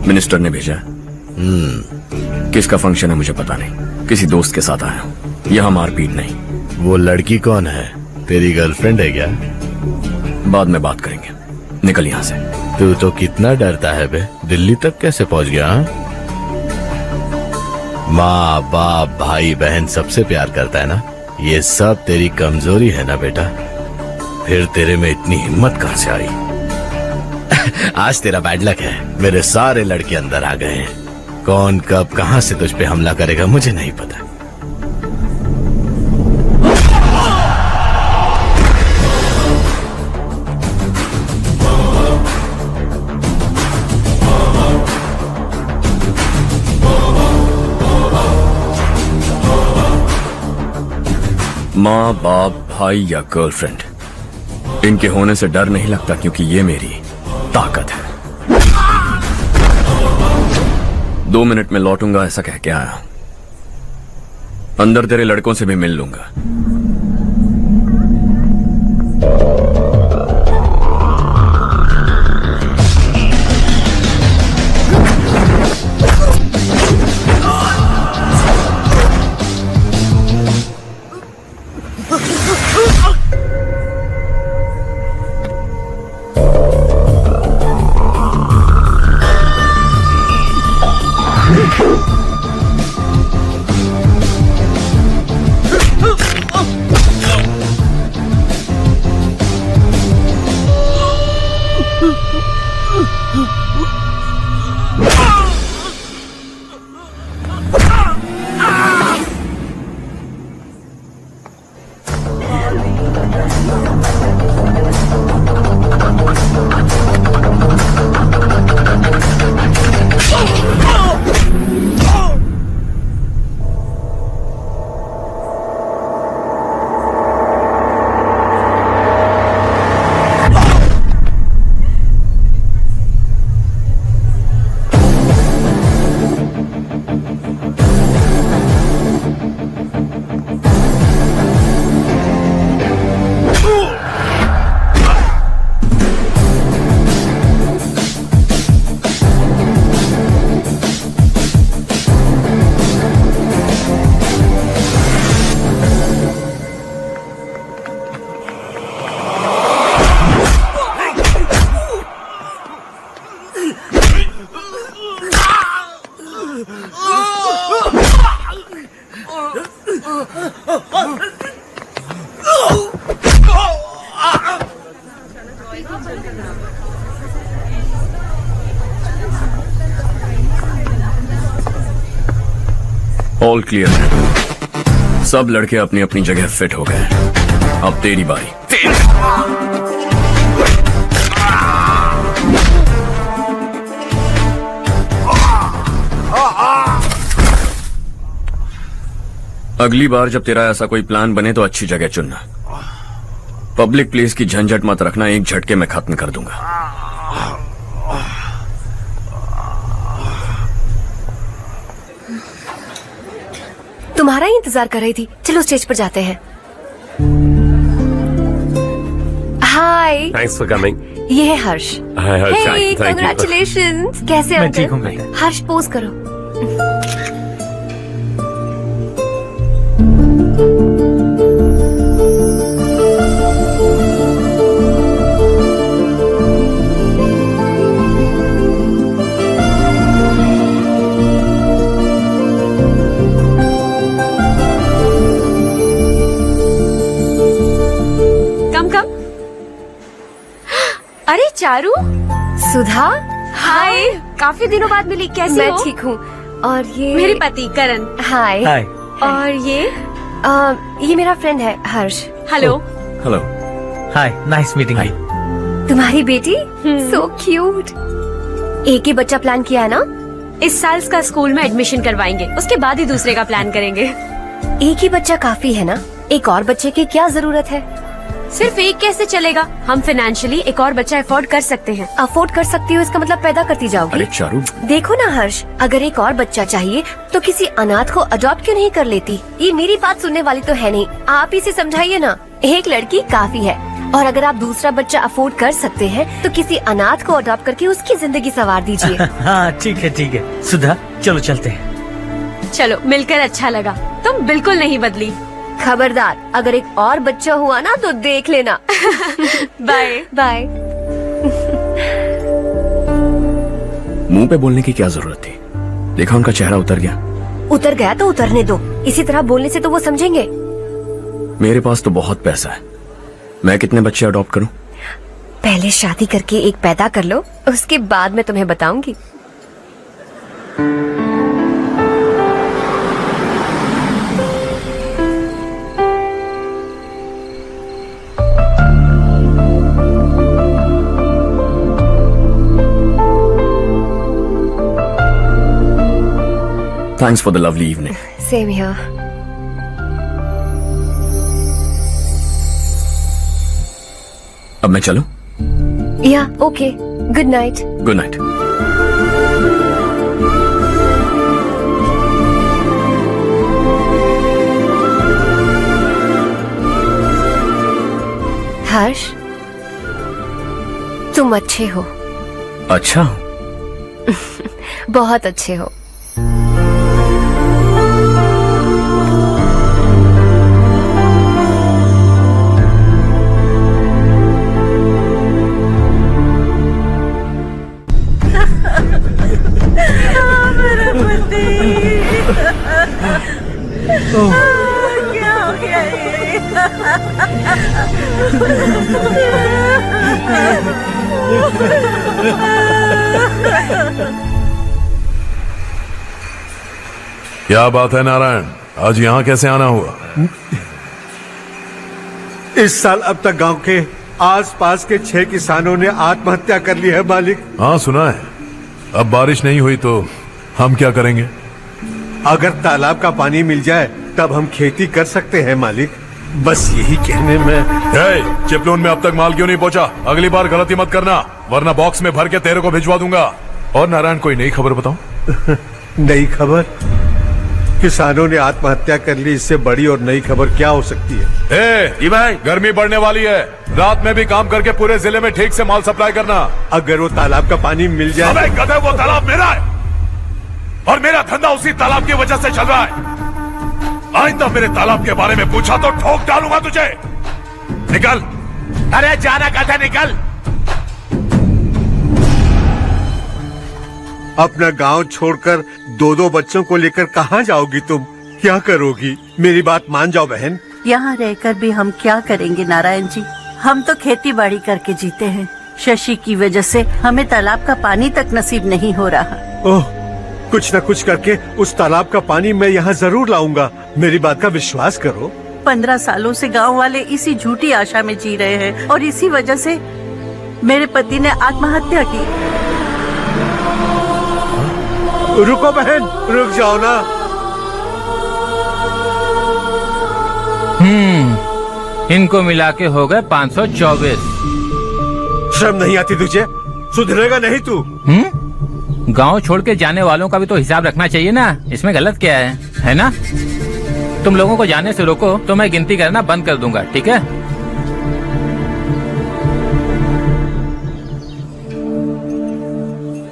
मिनिस्टर ने भेजा। किसका फंक्शन है मुझे पता नहीं, किसी दोस्त के साथ आया हूँ। यहाँ मारपीट नहीं। वो लड़की कौन है? तेरी गर्लफ्रेंड है क्या? बाद में बात करेंगे, निकल यहाँ से। तू तो कितना डरता है बे, दिल्ली तक कैसे पहुँच गया? माँ बाप भाई बहन सबसे प्यार करता है ना, ये सब तेरी कमजोरी है ना बेटा। फिर तेरे में इतनी हिम्मत कहाँ से आई? आज तेरा बैड लक है, मेरे सारे लड़के अंदर आ गए हैं। कौन कब कहां से तुझ पे हमला करेगा मुझे नहीं पता। माँ बाप भाई या गर्लफ्रेंड, इनके होने से डर नहीं लगता, क्योंकि ये मेरी ताकत है। 2 मिनट में लौटूंगा ऐसा कह के आया। अंदर तेरे लड़कों से भी मिल लूंगा। ऑल क्लियर है। सब लड़के अपनी अपनी जगह फिट हो गए। अब तेरी बारी। अगली बार जब तेरा ऐसा कोई प्लान बने तो अच्छी जगह चुनना। पब्लिक प्लेस की झंझट मत रखना, एक झटके में खत्म कर दूंगा। तुम्हारा ही इंतजार कर रही थी। चलो स्टेज पर जाते हैं। हाय। Thanks for coming. ये है हर्ष। हाय हर्ष। हे, कांग्रेचुलेशंस। कैसे मैं अंकल? ठीक हूँ बेटा। हर्ष पोज करो। अरे चारू। सुधा। हाय। काफी दिनों बाद मिली, कैसी हो? मैं ठीक हूँ। और ये मेरे पति करण। हाय। हाय। और ये मेरा फ्रेंड है Harsh. Hello. Hello. Hi, nice meeting you. तुम्हारी बेटी सो क्यूट। एक ही बच्चा प्लान किया है ना? इस साल का स्कूल में एडमिशन करवाएंगे, उसके बाद ही दूसरे का प्लान करेंगे। एक ही बच्चा काफी है ना? एक और बच्चे की क्या जरूरत है? सिर्फ एक कैसे चलेगा? हम फाइनेंशियली एक और बच्चा अफोर्ड कर सकते हैं। अफोर्ड कर सकती हो इसका मतलब पैदा करती जाओगी। अरे चारू, देखो ना हर्ष, अगर एक और बच्चा चाहिए तो किसी अनाथ को अडॉप्ट क्यों नहीं कर लेती? ये मेरी बात सुनने वाली तो है नहीं, आप इसे समझाइए ना। एक लड़की काफी है, और अगर आप दूसरा बच्चा अफोर्ड कर सकते हैं तो किसी अनाथ को अडॉप्ट करके उसकी जिंदगी संवार दीजिए। हाँ ठीक है सुधा, चलो चलते हैं। चलो, मिलकर अच्छा लगा। तुम बिल्कुल नहीं बदली। खबरदार, अगर एक और बच्चा हुआ ना तो देख लेना। Bye bye. मुंह पे बोलने की क्या जरूरत थी? देखा उनका चेहरा उतर गया। उतर गया तो उतरने दो, इसी तरह बोलने से तो वो समझेंगे। मेरे पास तो बहुत पैसा है, मैं कितने बच्चे अडॉप्ट करूं? पहले शादी करके एक पैदा कर लो, उसके बाद मैं तुम्हें बताऊंगी। Thanks for the lovely evening. Same here. अब मैं चलूं? Yeah, okay. Good night. Good night. हर्ष, तुम अच्छे हो। अच्छा। बहुत अच्छे हो। क्या हो गया ये? क्या बात है नारायण, आज यहाँ कैसे आना हुआ? इस साल अब तक गांव के आसपास के 6 किसानों ने आत्महत्या कर ली है मालिक। हाँ सुना है। अब बारिश नहीं हुई तो हम क्या करेंगे? अगर तालाब का पानी मिल जाए तब हम खेती कर सकते हैं मालिक। बस यही कहने में। चिपलून में अब तक माल क्यों नहीं पहुंचा? अगली बार गलती मत करना, वरना बॉक्स में भर के तेरे को भिजवा दूंगा। और नारायण, कोई नई खबर बताऊं? नई खबर? किसानों ने आत्महत्या कर ली, इससे बड़ी और नई खबर क्या हो सकती है? जी भाई, गर्मी बढ़ने वाली है, रात में भी काम करके पूरे जिले में ठीक से माल सप्लाई करना। अगर वो तालाब का पानी मिल जाए। अबे गधे, वो तालाब मेरा है और मेरा धंधा उसी तालाब की वजह से चल रहा है। आइंदा मेरे तालाब के बारे में पूछा तो ठोक डालूंगा तुझे। निकल। अरे जाना गधा, निकल। अपना गांव छोड़कर 2-2 बच्चों को लेकर कहाँ जाओगी तुम? क्या करोगी? मेरी बात मान जाओ बहन। यहाँ रहकर भी हम क्या करेंगे नारायण जी? हम तो खेती बाड़ी करके जीते हैं। शशि की वजह से हमें तालाब का पानी तक नसीब नहीं हो रहा। ओह, कुछ न कुछ करके उस तालाब का पानी मैं यहाँ जरूर लाऊंगा। मेरी बात का विश्वास करो। 15 सालों से गांव वाले इसी झूठी आशा में जी रहे हैं और इसी वजह से मेरे पति ने आत्महत्या की। रुको बहन, रुक जाओ ना। इनको मिला के हो गए 524। शर्म नहीं आती तुझे? सुधरेगा नहीं तू? गांव छोड़ के जाने वालों का भी तो हिसाब रखना चाहिए ना। इसमें गलत क्या है ना? तुम लोगों को जाने से रोको तो मैं गिनती करना बंद कर दूंगा, ठीक है?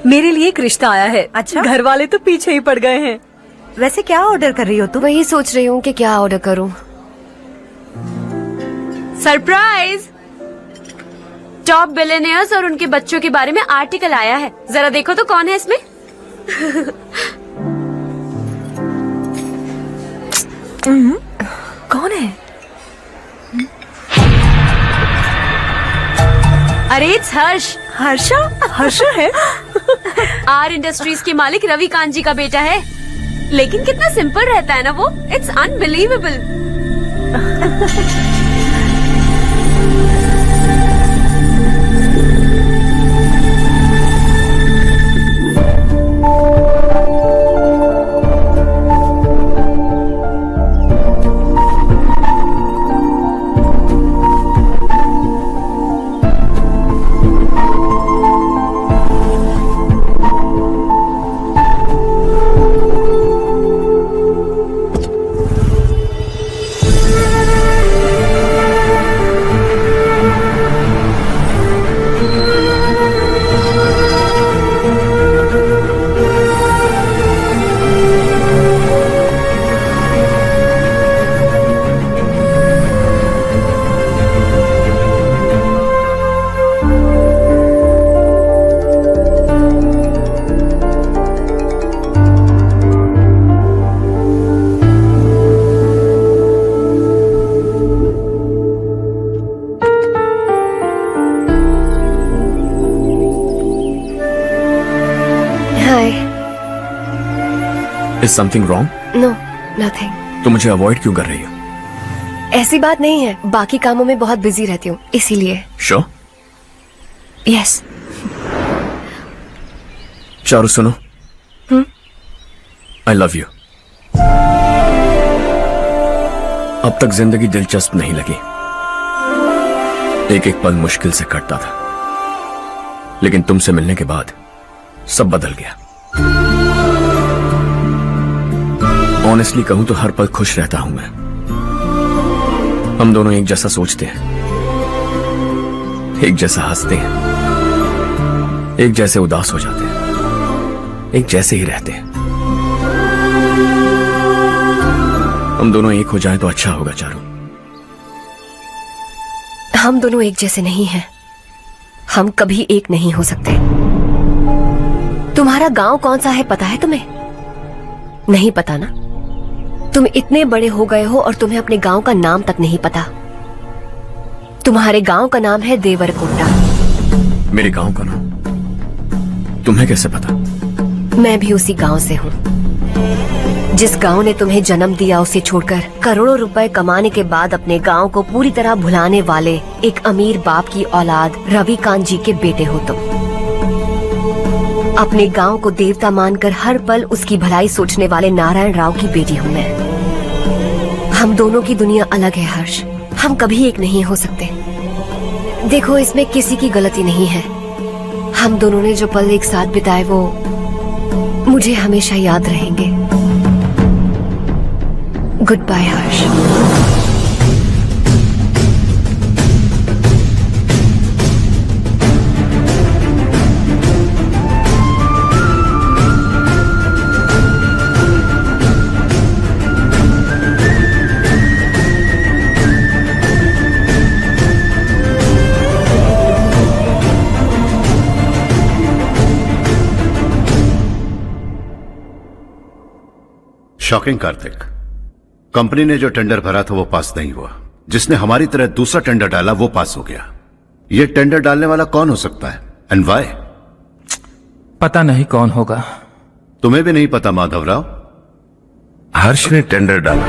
मेरे लिए एक रिश्ता आया है। अच्छा? घर वाले तो पीछे ही पड़ गए हैं। वैसे क्या ऑर्डर कर रही हो तुम? वही सोच रही हूँ कि क्या ऑर्डर करूँ। सरप्राइज! टॉप बिलियनियर्स और उनके बच्चों के बारे में आर्टिकल आया है। जरा देखो तो कौन है इसमें। कौन है? अरे इट्स हर्ष। हर्षा है? आर इंडस्ट्रीज के मालिक रवि कांत जी का बेटा है। लेकिन कितना सिंपल रहता है ना वो। It's unbelievable. Is something wrong? No, nothing. तो मुझे अवॉइड क्यों कर रही हो? ऐसी बात नहीं है, बाकी कामों में बहुत बिजी रहती हूँ इसीलिए। Sure? Yes. चारू सुनो। I love you. अब तक जिंदगी दिलचस्प नहीं लगी। एक एक पल मुश्किल से कटता था, लेकिन तुमसे मिलने के बाद सब बदल गया। ऑनेस्टली कहूं तो हर पल खुश रहता हूं मैं। हम दोनों एक जैसा सोचते हैं, एक जैसा हंसते हैं, एक जैसे उदास हो जाते हैं, एक जैसे ही रहते हैं। हम दोनों एक हो जाएं तो अच्छा होगा चारू। हम दोनों एक जैसे नहीं हैं। हम कभी एक नहीं हो सकते। तुम्हारा गांव कौन सा है पता है तुम्हें? नहीं पता ना? तुम इतने बड़े हो गए हो और तुम्हें अपने गांव का नाम तक नहीं पता। तुम्हारे गांव का नाम है देवरकोटा। मेरे गांव का नाम तुम्हें कैसे पता? मैं भी उसी गांव से हूँ। जिस गांव ने तुम्हें जन्म दिया उसे छोड़कर करोड़ों रुपए कमाने के बाद अपने गांव को पूरी तरह भुलाने वाले एक अमीर बाप की औलाद रवि कांत जी के बेटे हो तुम। अपने गांव को देवता मानकर हर पल उसकी भलाई सोचने वाले नारायण राव की बेटी हूँ मैं। हम दोनों की दुनिया अलग है हर्ष। हम कभी एक नहीं हो सकते। देखो इसमें किसी की गलती नहीं है। हम दोनों ने जो पल एक साथ बिताए वो मुझे हमेशा याद रहेंगे। गुड बाय हर्ष। शॉकिंग कार्तिक, कंपनी ने जो टेंडर भरा था वो पास नहीं हुआ। जिसने हमारी तरह दूसरा टेंडर डाला वो पास हो गया। ये टेंडर डालने वाला कौन हो सकता है एंड व्हाई? पता नहीं कौन होगा, तुम्हें भी नहीं पता माधवराव? हर्ष ने टेंडर डाला।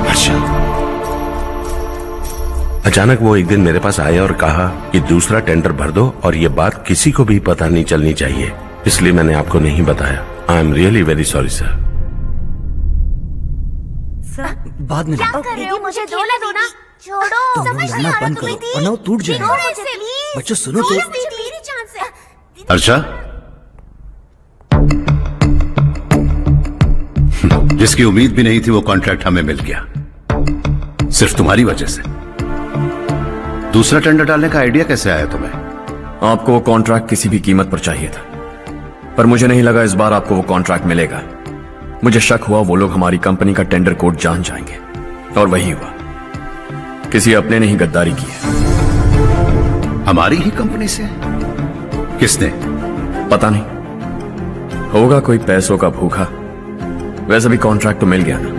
हर्ष अचानक वो एक दिन मेरे पास आया और कहा कि दूसरा टेंडर भर दो और ये बात किसी को भी पता नहीं चलनी चाहिए, इसलिए मैंने आपको नहीं बताया। I am really very sorry sir. बाद में क्या कर रहे हो? मुझे खेलने दो ना। छोड़ो। समझ नहीं आ रहा बंद करो वरना वो टूट जाएगा। बच्चों सुनो तो। मेरी चांस है। अर्षा, जिसकी उम्मीद भी नहीं थी वो कॉन्ट्रैक्ट हमें मिल गया, सिर्फ तुम्हारी वजह से। दूसरा टेंडर डालने का आइडिया कैसे आया तुम्हें? आपको वो कॉन्ट्रैक्ट किसी भी कीमत पर चाहिए था, पर मुझे नहीं लगा इस बार आपको वो कॉन्ट्रैक्ट मिलेगा। मुझे शक हुआ वो लोग हमारी कंपनी का टेंडर कोड जान जाएंगे, और वही हुआ। किसी अपने ने ही गद्दारी की है। हमारी ही कंपनी से? किसने? पता नहीं, होगा कोई पैसों का भूखा। वैसे भी कॉन्ट्रैक्ट तो मिल गया ना।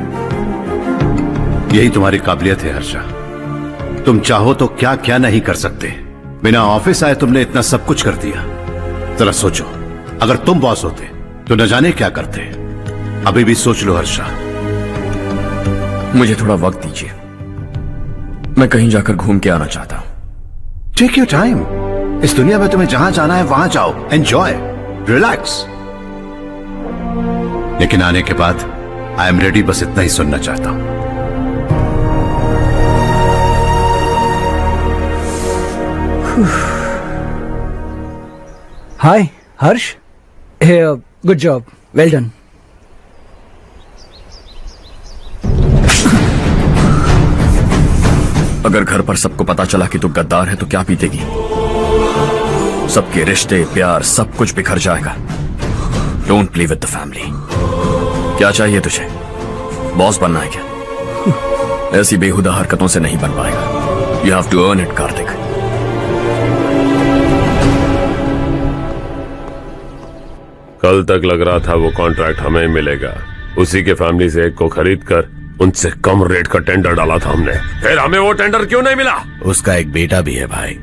यही तुम्हारी काबिलियत है हर्षा, तुम चाहो तो क्या क्या नहीं कर सकते। बिना ऑफिस आए तुमने इतना सब कुछ कर दिया। जरा सोचो, अगर तुम बॉस होते तो न जाने क्या करते। अभी भी सोच लो हर्षा। मुझे थोड़ा वक्त दीजिए, मैं कहीं जाकर घूम के आना चाहता हूं। Take your time. इस दुनिया में तुम्हें जहां जाना है वहां जाओ, एंजॉय, रिलैक्स। लेकिन आने के बाद आई एम रेडी, बस इतना ही सुनना चाहता हूं। हाय हर्ष, गुड जॉब, वेल डन। अगर घर पर सबको पता चला कि तू गद्दार है तो क्या पीतेगी? सबके रिश्ते, प्यार, सब कुछ बिखर जाएगा। Don't play with the family. क्या चाहिए तुझे? बॉस बनना है क्या? ऐसी बेहुदा हरकतों से नहीं बन पाएगा। You have to earn it Kartik. कल तक लग रहा था वो कॉन्ट्रैक्ट हमें मिलेगा, उसी के फैमिली से एक को खरीद कर उनसे कम रेट का टेंडर डाला था हमने। फिर हमें वो टेंडर क्यों नहीं मिला? उसका एक बेटा भी है भाई।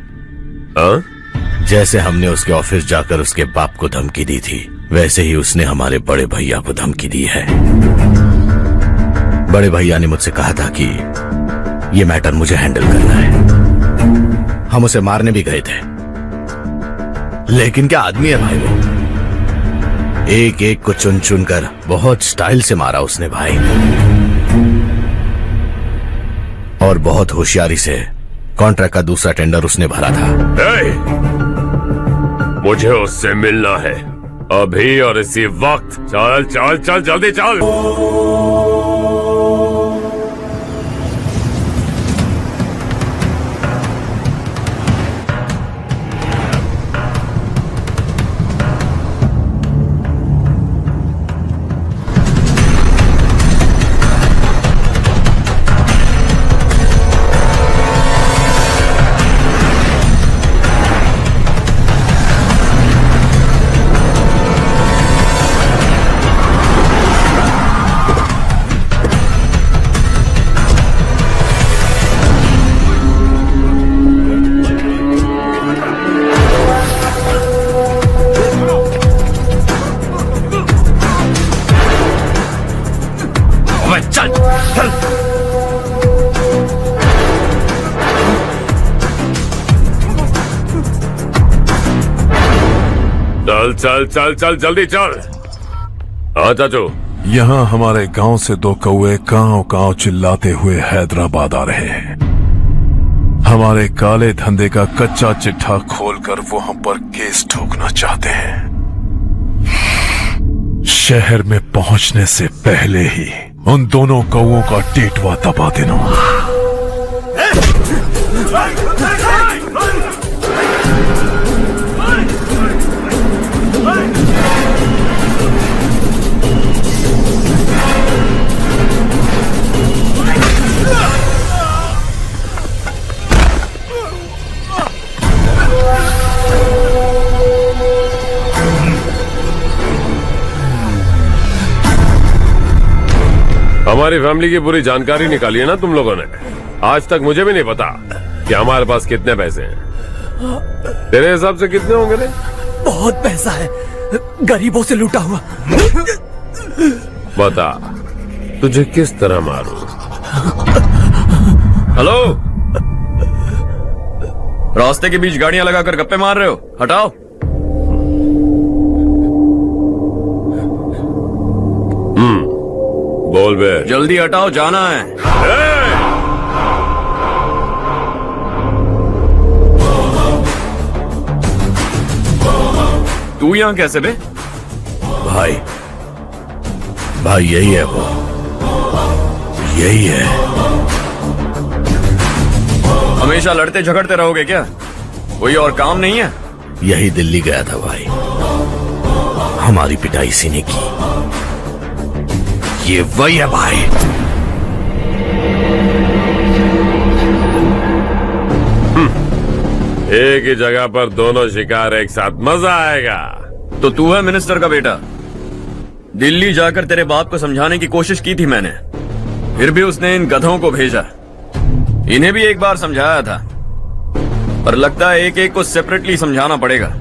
जैसे हमने उसके ऑफिस जाकर उसके बाप को धमकी दी थी, वैसे ही उसने हमारे बड़े भैया को धमकी दी है। बड़े भैया ने मुझसे कहा था कि ये मैटर मुझे हैंडल करना है। हम उसे मारने भी गए थे, लेकिन क्या आदमी है भाई वो। एक एक को चुन चुन कर बहुत स्टाइल से मारा उसने भाई, और बहुत होशियारी से कॉन्ट्रैक्ट का दूसरा टेंडर उसने भरा था। मुझे उससे मिलना है अभी और इसी वक्त। चल चल चल जल्दी चल। चल चल चल जल्दी चल। हाँ चाचू, यहाँ हमारे गांव से दो कौए कांव कांव चिल्लाते हुए हैदराबाद आ रहे हैं। हमारे काले धंधे का कच्चा चिट्ठा खोलकर वो हम पर केस ठोकना चाहते हैं। शहर में पहुंचने से पहले ही उन दोनों कौओं का टेटवा दबा देना। हमारी फैमिली की पूरी जानकारी निकाली है ना तुम लोगों ने। आज तक मुझे भी नहीं पता कि हमारे पास कितने पैसे हैं। तेरे हिसाब से कितने होंगे रे? बहुत पैसा है, गरीबों से लूटा हुआ। बता तुझे किस तरह मारूं? हेलो, रास्ते के बीच गाड़ियां लगाकर गप्पे मार रहे हो? हटाओ। बोल बे। जल्दी हटाओ, जाना है। तू यहाँ कैसे बे? भाई यही है वो, यही है। हमेशा लड़ते झगड़ते रहोगे क्या? कोई और काम नहीं है? यही दिल्ली गया था भाई, हमारी पिटाई इसी ने की। ये वही है भाई। एक ही जगह पर दोनों शिकार एक साथ, मजा आएगा। तो तू है मिनिस्टर का बेटा? दिल्ली जाकर तेरे बाप को समझाने की कोशिश की थी मैंने, फिर भी उसने इन गधों को भेजा। इन्हें भी एक बार समझाया था, पर लगता है एक एक को सेपरेटली समझाना पड़ेगा।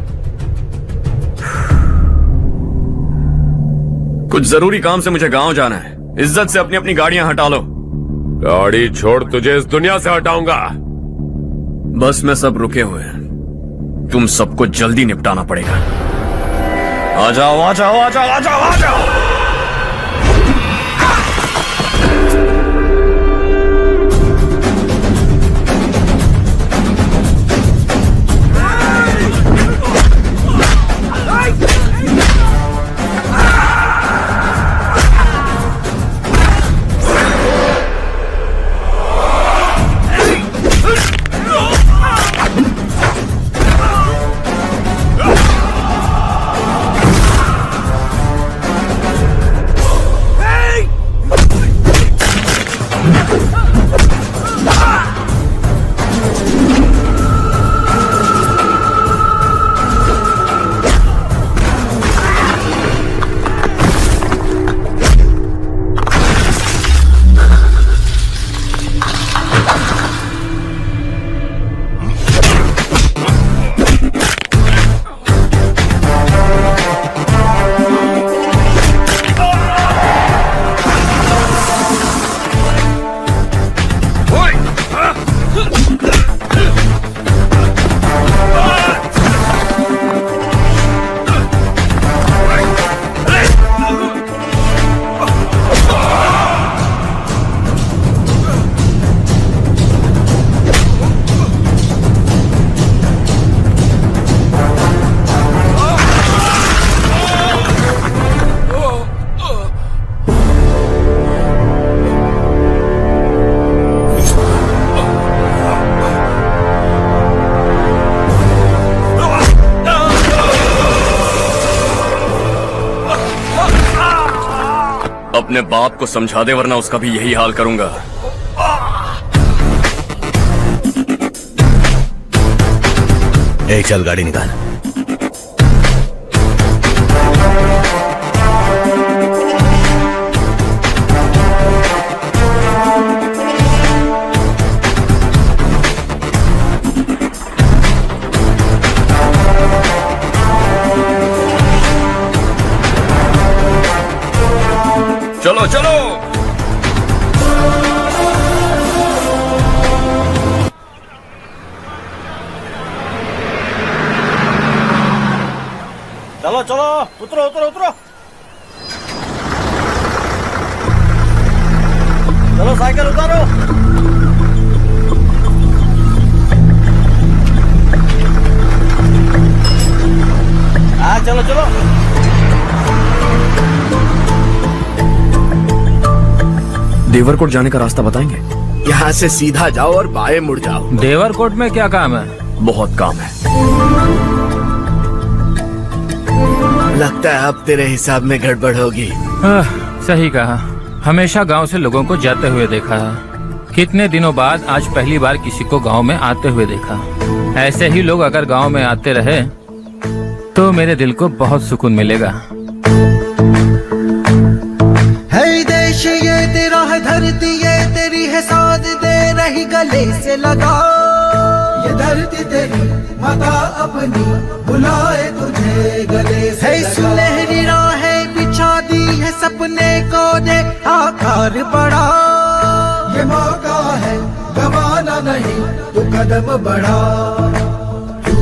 कुछ जरूरी काम से मुझे गांव जाना है। इज्जत से अपनी अपनी गाड़ियां हटा लो। गाड़ी छोड़, तुझे इस दुनिया से हटाऊंगा। बस में सब रुके हुए हैं, तुम सबको जल्दी निपटाना पड़ेगा। आ जाओ आ जाओ आ जाओ आ जाओ आ जाओ। अपने बाप को समझा दे, वरना उसका भी यही हाल करूंगा। चल गाड़ी निकाल। चलो चलो। चलो चलो, उतरो उतरो उतरो। चलो साइकिल उतारो। हाँ चलो चलो। देवरकोट जाने का रास्ता बताएंगे? यहाँ से सीधा जाओ और बाएं मुड़ जाओ। देवरकोट में क्या काम है? बहुत काम है। लगता है अब तेरे हिसाब में गड़बड़ होगी। सही कहा। हमेशा गांव से लोगों को जाते हुए देखा है, कितने दिनों बाद आज पहली बार किसी को गांव में आते हुए देखा। ऐसे ही लोग अगर गांव में आते रहे तो मेरे दिल को बहुत सुकून मिलेगा। है देश ये तेरा है, धरती ये तेरी है, साथ दे रही गले से लगा। ये धरती तेरी माता अपनी बुलाए तुझे गले से सुनहरी राहें बिछा दी है सपने को दे आकार बढ़ा ये मौका है गवाना नहीं तू कदम बढ़ा तू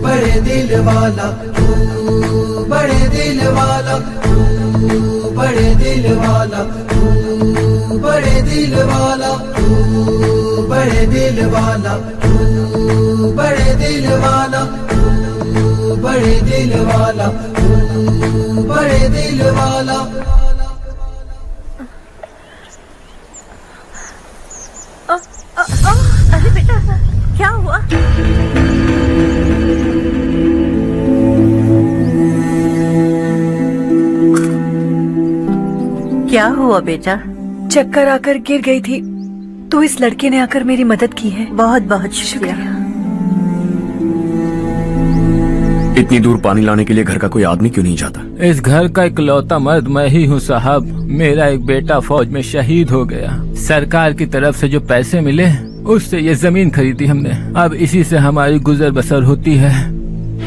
बड़े दिल वाला तू बड़े दिल वाला तू बड़े दिल वाला तू बड़े दिल वाला तू बड़े दिल वाला तू बड़े दिल वाला तू बड़े दिल वाला तू बड़े दिल वाला। अरे बेटा क्या हुआ? क्या हुआ बेटा? चक्कर आकर गिर गई थी तो इस लड़के ने आकर मेरी मदद की है। बहुत बहुत शुक्रिया। इतनी दूर पानी लाने के लिए घर का कोई आदमी क्यों नहीं जाता? इस घर का इकलौता मर्द मैं ही हूँ साहब। मेरा एक बेटा फौज में शहीद हो गया। सरकार की तरफ से जो पैसे मिले उससे ये जमीन खरीदी हमने। अब इसी से हमारी गुजर बसर होती है।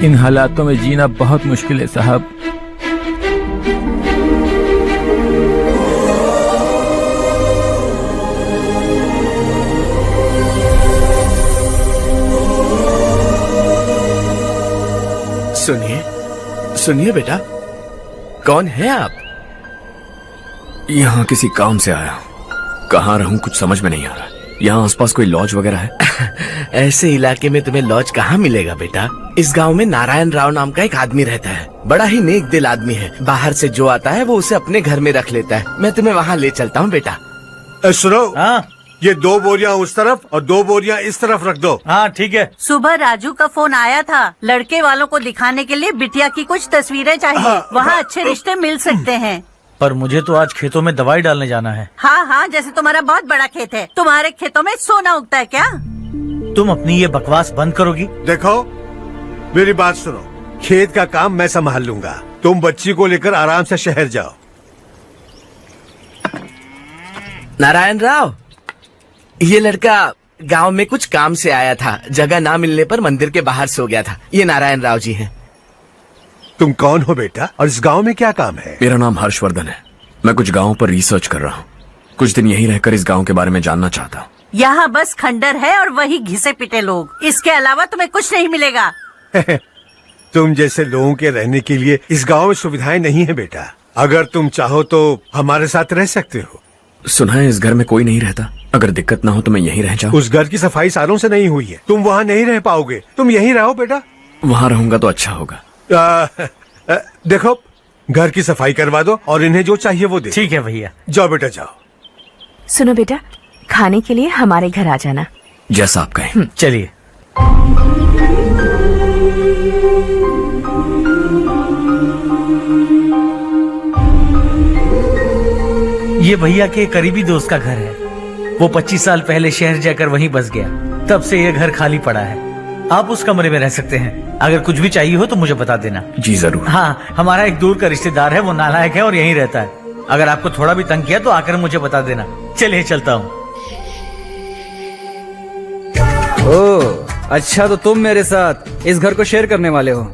इन हालातों में जीना बहुत मुश्किल है साहब। सुनिए सुनिए बेटा, कौन है आप? यहाँ किसी काम से आया हूँ। कहाँ रहूँ कुछ समझ में नहीं आ रहा। यहाँ आसपास कोई लॉज वगैरह है? ऐसे इलाके में तुम्हें लॉज कहाँ मिलेगा बेटा? इस गांव में नारायण राव नाम का एक आदमी रहता है। बड़ा ही नेक दिल आदमी है। बाहर से जो आता है वो उसे अपने घर में रख लेता है। मैं तुम्हें वहाँ ले चलता हूँ बेटा। सुनो, ये 2 बोरियां उस तरफ और 2 बोरियां इस तरफ रख दो। हाँ ठीक है। सुबह राजू का फोन आया था। लड़के वालों को दिखाने के लिए बिटिया की कुछ तस्वीरें चाहिए। वहाँ अच्छे रिश्ते मिल सकते हैं। पर मुझे तो आज खेतों में दवाई डालने जाना है। हाँ हाँ, जैसे तुम्हारा बहुत बड़ा खेत है। तुम्हारे खेतों में सोना उगता है क्या? तुम अपनी ये बकवास बंद करोगी? देखो मेरी बात सुनो, खेत का काम मैं संभाल लूंगा। तुम बच्ची को लेकर आराम से शहर जाओ। नारायण राव, ये लड़का गांव में कुछ काम से आया था। जगह ना मिलने पर मंदिर के बाहर सो गया था। ये नारायण राव जी हैं। तुम कौन हो बेटा और इस गांव में क्या काम है? मेरा नाम हर्षवर्धन है। मैं कुछ गाँव पर रिसर्च कर रहा हूँ। कुछ दिन यहीं रहकर इस गाँव के बारे में जानना चाहता हूँ। यहाँ बस खंडर है और वही घिसे पिटे लोग। इसके अलावा तुम्हें कुछ नहीं मिलेगा। तुम जैसे लोगों के रहने के लिए इस गांव में सुविधाएं नहीं है बेटा। अगर तुम चाहो तो हमारे साथ रह सकते हो। सुना है इस घर में कोई नहीं रहता। अगर दिक्कत ना हो तो मैं यहीं रह जाऊँ। उस घर की सफाई सालों से नहीं हुई है। तुम वहाँ नहीं रह पाओगे। तुम यहीं रहो बेटा। वहाँ रहूंगा तो अच्छा होगा। देखो, घर की सफाई करवा दो और इन्हें जो चाहिए वो दे। ठीक है भैया। जाओ बेटा जाओ। सुनो बेटा, खाने के लिए हमारे घर आ जाना। जैसा आप कहें। चलिए। ये भैया के करीबी दोस्त का घर है। वो 25 साल पहले शहर जाकर वहीं बस गया। तब से ये घर खाली पड़ा है। आप उस कमरे में रह सकते हैं। अगर कुछ भी चाहिए हो तो मुझे बता देना। जी जरूर। हाँ, हमारा एक दूर का रिश्तेदार है। वो नालायक है और यहीं रहता है। अगर आपको थोड़ा भी तंग किया तो आकर मुझे बता देना। चलिए चलता हूँ। ओह अच्छा, तो तुम मेरे साथ इस घर को शेयर करने वाले हो।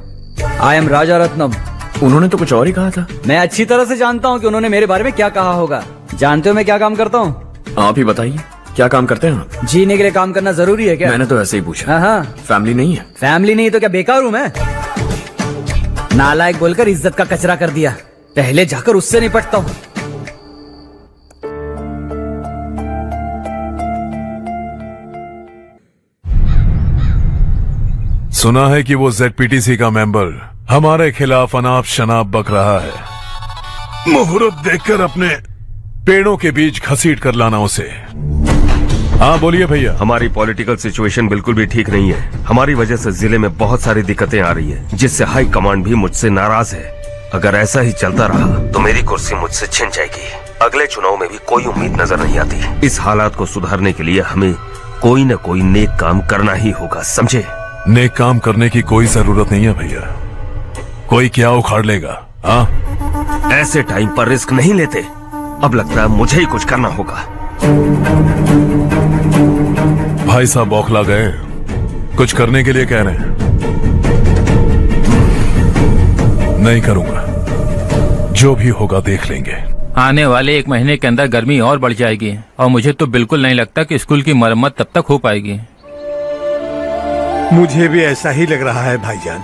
आई एम राजा रत्नम। उन्होंने तो कुछ और ही कहा था। मैं अच्छी तरह से जानता हूँ कि उन्होंने मेरे बारे में क्या कहा होगा। जानते हो मैं क्या काम करता हूँ? आप ही बताइए, क्या काम करते हैं आप? जीने के लिए काम करना जरूरी है क्या? मैंने तो ऐसे ही पूछा। हाँ, फैमिली नहीं है? फैमिली नहीं तो क्या बेकार हूँ मैं? नालायक बोलकर इज्जत का कचरा कर दिया। पहले जाकर उससे निपटता हूँ। सुना है कि वो ZPTC का मेंबर हमारे खिलाफ अनाप शनाप बक रहा है। मुहूर्त देखकर अपने पेड़ों के बीच घसीट कर लाना उसे। हाँ बोलिए भैया। हमारी पॉलिटिकल सिचुएशन बिल्कुल भी ठीक नहीं है। हमारी वजह से जिले में बहुत सारी दिक्कतें आ रही है, जिससे हाई कमांड भी मुझसे नाराज है। अगर ऐसा ही चलता रहा तो मेरी कुर्सी मुझसे छिन जाएगी। अगले चुनाव में भी कोई उम्मीद नजर नहीं आती। इस हालात को सुधारने के लिए हमें कोई न कोई नेक काम करना ही होगा, समझे? नेक काम करने की कोई जरूरत नहीं है भैया। कोई क्या उखाड़ लेगा। हाँ, ऐसे टाइम पर रिस्क नहीं लेते। अब लगता है मुझे ही कुछ करना होगा। भाई साहब बौखला गए, कुछ करने के लिए कह रहे हैं। नहीं करूंगा, जो भी होगा देख लेंगे। आने वाले 1 महीने के अंदर गर्मी और बढ़ जाएगी और मुझे तो बिल्कुल नहीं लगता कि स्कूल की मरम्मत तब तक हो पाएगी। मुझे भी ऐसा ही लग रहा है भाईजान।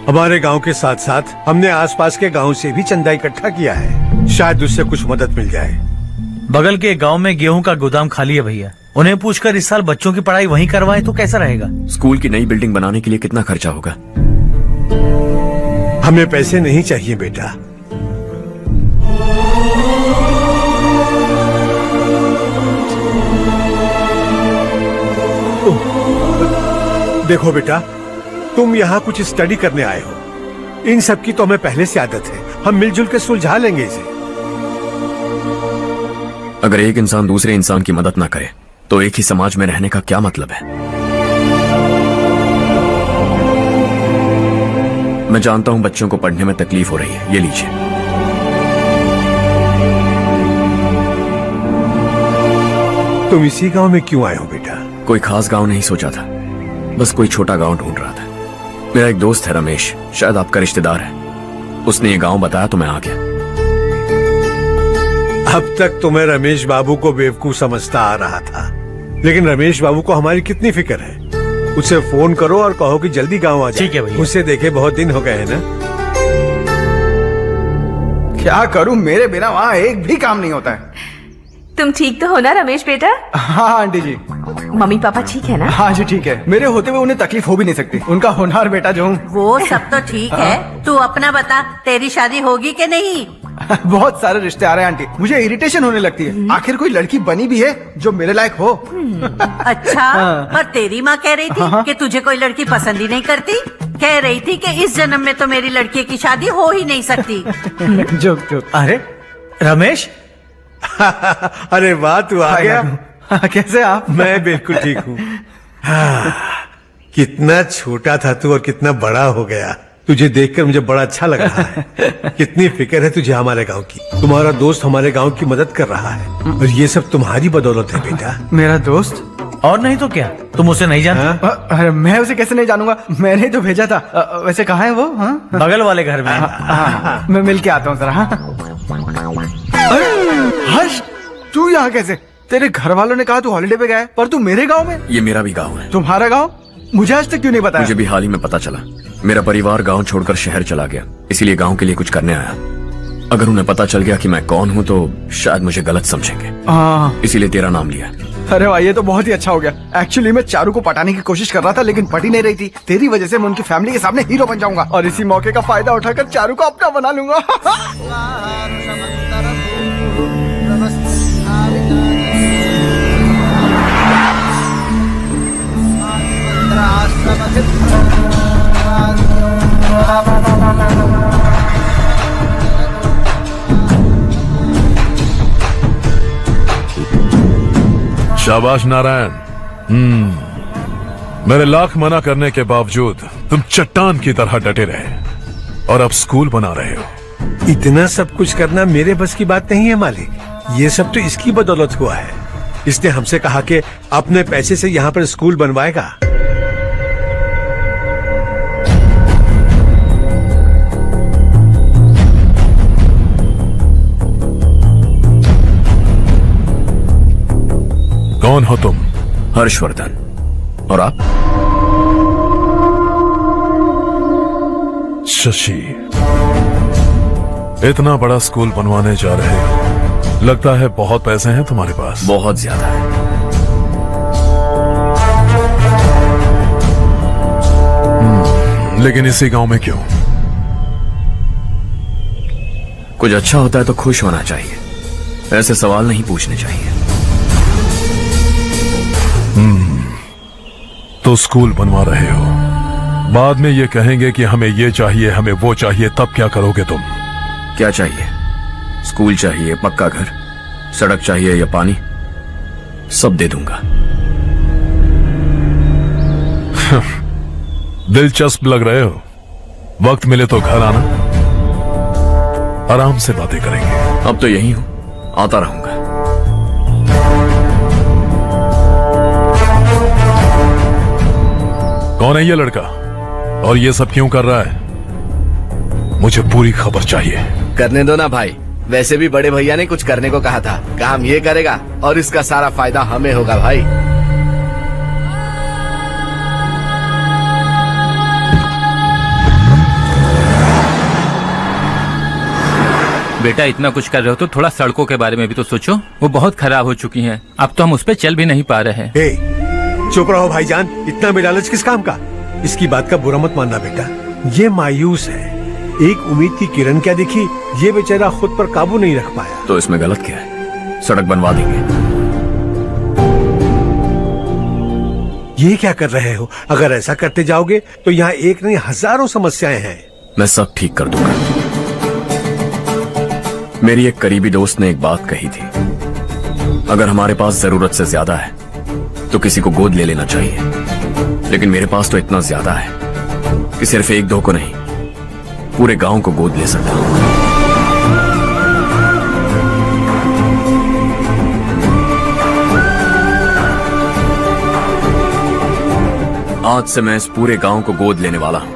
हमारे गांव के साथ साथ हमने आसपास के गांव से भी चंदा इकट्ठा किया है, शायद उससे कुछ मदद मिल जाए। बगल के गांव में गेहूं का गोदाम खाली है भैया, उन्हें पूछकर इस साल बच्चों की पढ़ाई वहीं करवाएं तो कैसा रहेगा? स्कूल की नई बिल्डिंग बनाने के लिए कितना खर्चा होगा? हमें पैसे नहीं चाहिए बेटा। देखो बेटा, तुम यहाँ कुछ स्टडी करने आए हो, इन सब की तो हमें पहले से आदत है, हम मिलजुल के सुलझा लेंगे इसे। अगर एक इंसान दूसरे इंसान की मदद ना करे तो एक ही समाज में रहने का क्या मतलब है? मैं जानता हूं बच्चों को पढ़ने में तकलीफ हो रही है, ये लीजिए। तुम इसी गांव में क्यों आए हो बेटा? कोई खास गांव नहीं सोचा था, बस कोई छोटा गांव ढूंढ रहा था। मेरा एक दोस्त है रमेश, शायद आपका रिश्तेदार है, उसने ये गांव बताया तो मैं आ गया। अब तक तो मैं रमेश बाबू को बेवकूफ समझता आ रहा था, लेकिन रमेश बाबू को हमारी कितनी फिक्र है। उसे फोन करो और कहो कि जल्दी गांव आ जाए। ठीक है भैया। उसे देखे बहुत दिन हो गए हैं ना। क्या करूं, मेरे बिना वहाँ एक भी काम नहीं होता है। तुम ठीक तो हो ना रमेश बेटा? हाँ आंटी जी। मम्मी पापा ठीक है ना? हाँ जी ठीक है, मेरे होते हुए उन्हें तकलीफ हो भी नहीं सकती, उनका होनहार बेटा जो हूँ। वो सब तो ठीक है, तू अपना बता, तेरी शादी होगी कि नहीं? बहुत सारे रिश्ते आ रहे हैं आंटी, मुझे इरिटेशन होने लगती है। आखिर कोई लड़की बनी भी है जो मेरे लायक हो। अच्छा, पर तेरी माँ कह रही थी कि तुझे कोई लड़की पसंद ही नहीं करती। कह रही थी कि इस जन्म में तो मेरी लड़की की शादी हो ही नहीं सकती। Joke joke. अरे रमेश, अरे वाह, तू आ गया। कैसे आप? मैं बिल्कुल ठीक हूँ। कितना छोटा था तू और कितना बड़ा हो गया। तुझे देखकर मुझे बड़ा अच्छा लग रहा है। कितनी फिक्र है तुझे हमारे गांव की। तुम्हारा दोस्त हमारे गांव की मदद कर रहा है और ये सब तुम्हारी बदौलत है बेटा। मेरा दोस्त? और नहीं तो क्या, तुम उसे नहीं जानते? अरे मैं उसे कैसे नहीं जानूंगा, मैंने तो भेजा था। वैसे कहाँ है वो? बगल वाले घर में। मैं मिल के आता हूँ जरा। हर्ष, तू यहाँ कैसे? तेरे घर वालों ने कहा तू हॉलिडे पे गया है, पर तू मेरे गांव में? ये मेरा भी गांव है। तुम्हारा गांव? मुझे आज तक क्यों नहीं बताया? मुझे भी हाल ही में पता चला। मेरा परिवार गांव छोड़कर शहर चला गया, इसीलिए गांव के लिए कुछ करने आया। अगर उन्हें पता चल गया कि मैं कौन हूँ तो शायद मुझे गलत समझेंगे, इसीलिए तेरा नाम लिया। अरे वाह, ये तो बहुत ही अच्छा हो गया। एक्चुअली मैं चारू को पटाने की कोशिश कर रहा था, लेकिन पटी नहीं रही थी। तेरी वजह से मैं उनकी फैमिली के सामने हीरो बन जाऊंगा और इसी मौके का फायदा उठाकर चारू को अपना बना लूंगा। शाबाश नारायण। मेरे लाख मना करने के बावजूद तुम चट्टान की तरह डटे रहे और अब स्कूल बना रहे हो। इतना सब कुछ करना मेरे बस की बात नहीं है मालिक, ये सब तो इसकी बदौलत हुआ है। इसने हमसे कहा कि अपने पैसे से यहाँ पर स्कूल बनवाएगा। कौन हो तुम? हर्षवर्धन। और आप? शशि। इतना बड़ा स्कूल बनवाने जा रहे हो, लगता है बहुत पैसे हैं तुम्हारे पास। बहुत ज्यादा है। लेकिन इसी गांव में क्यों? कुछ अच्छा होता है तो खुश होना चाहिए, ऐसे सवाल नहीं पूछने चाहिए। तो स्कूल बनवा रहे हो, बाद में ये कहेंगे कि हमें ये चाहिए, हमें वो चाहिए, तब क्या करोगे तुम? क्या चाहिए? स्कूल चाहिए, पक्का घर, सड़क चाहिए या पानी, सब दे दूंगा। दिलचस्प लग रहे हो। वक्त मिले तो घर आना, आराम से बातें करेंगे। अब तो यही हूं, आता रहूंगा। कौन है ये लड़का और ये सब क्यों कर रहा है? मुझे पूरी खबर चाहिए। करने दो ना भाई, वैसे भी बड़े भैया ने कुछ करने को कहा था। काम ये करेगा और इसका सारा फायदा हमें होगा भाई। बेटा इतना कुछ कर रहे हो तो थोड़ा सड़कों के बारे में भी तो सोचो, वो बहुत खराब हो चुकी हैं। अब तो हम उस पे चल भी नहीं पा रहे हैं। चुप रहो भाईजान, इतना बेलालच किस काम का? इसकी बात का बुरा मत मानना बेटा, ये मायूस है। एक उम्मीद की किरण क्या दिखी, ये बेचारा खुद पर काबू नहीं रख पाया। तो इसमें गलत क्या है? सड़क बनवा देंगे। ये क्या कर रहे हो? अगर ऐसा करते जाओगे तो यहाँ एक नहीं हजारों समस्याएं हैं। मैं सब ठीक कर दूंगा। मेरी एक करीबी दोस्त ने एक बात कही थी, अगर हमारे पास जरूरत से ज्यादा है तो किसी को गोद ले लेना चाहिए। लेकिन मेरे पास तो इतना ज्यादा है कि सिर्फ एक दो को नहीं, पूरे गांव को गोद ले सकता हूं। आज से मैं इस पूरे गांव को गोद लेने वाला हूं।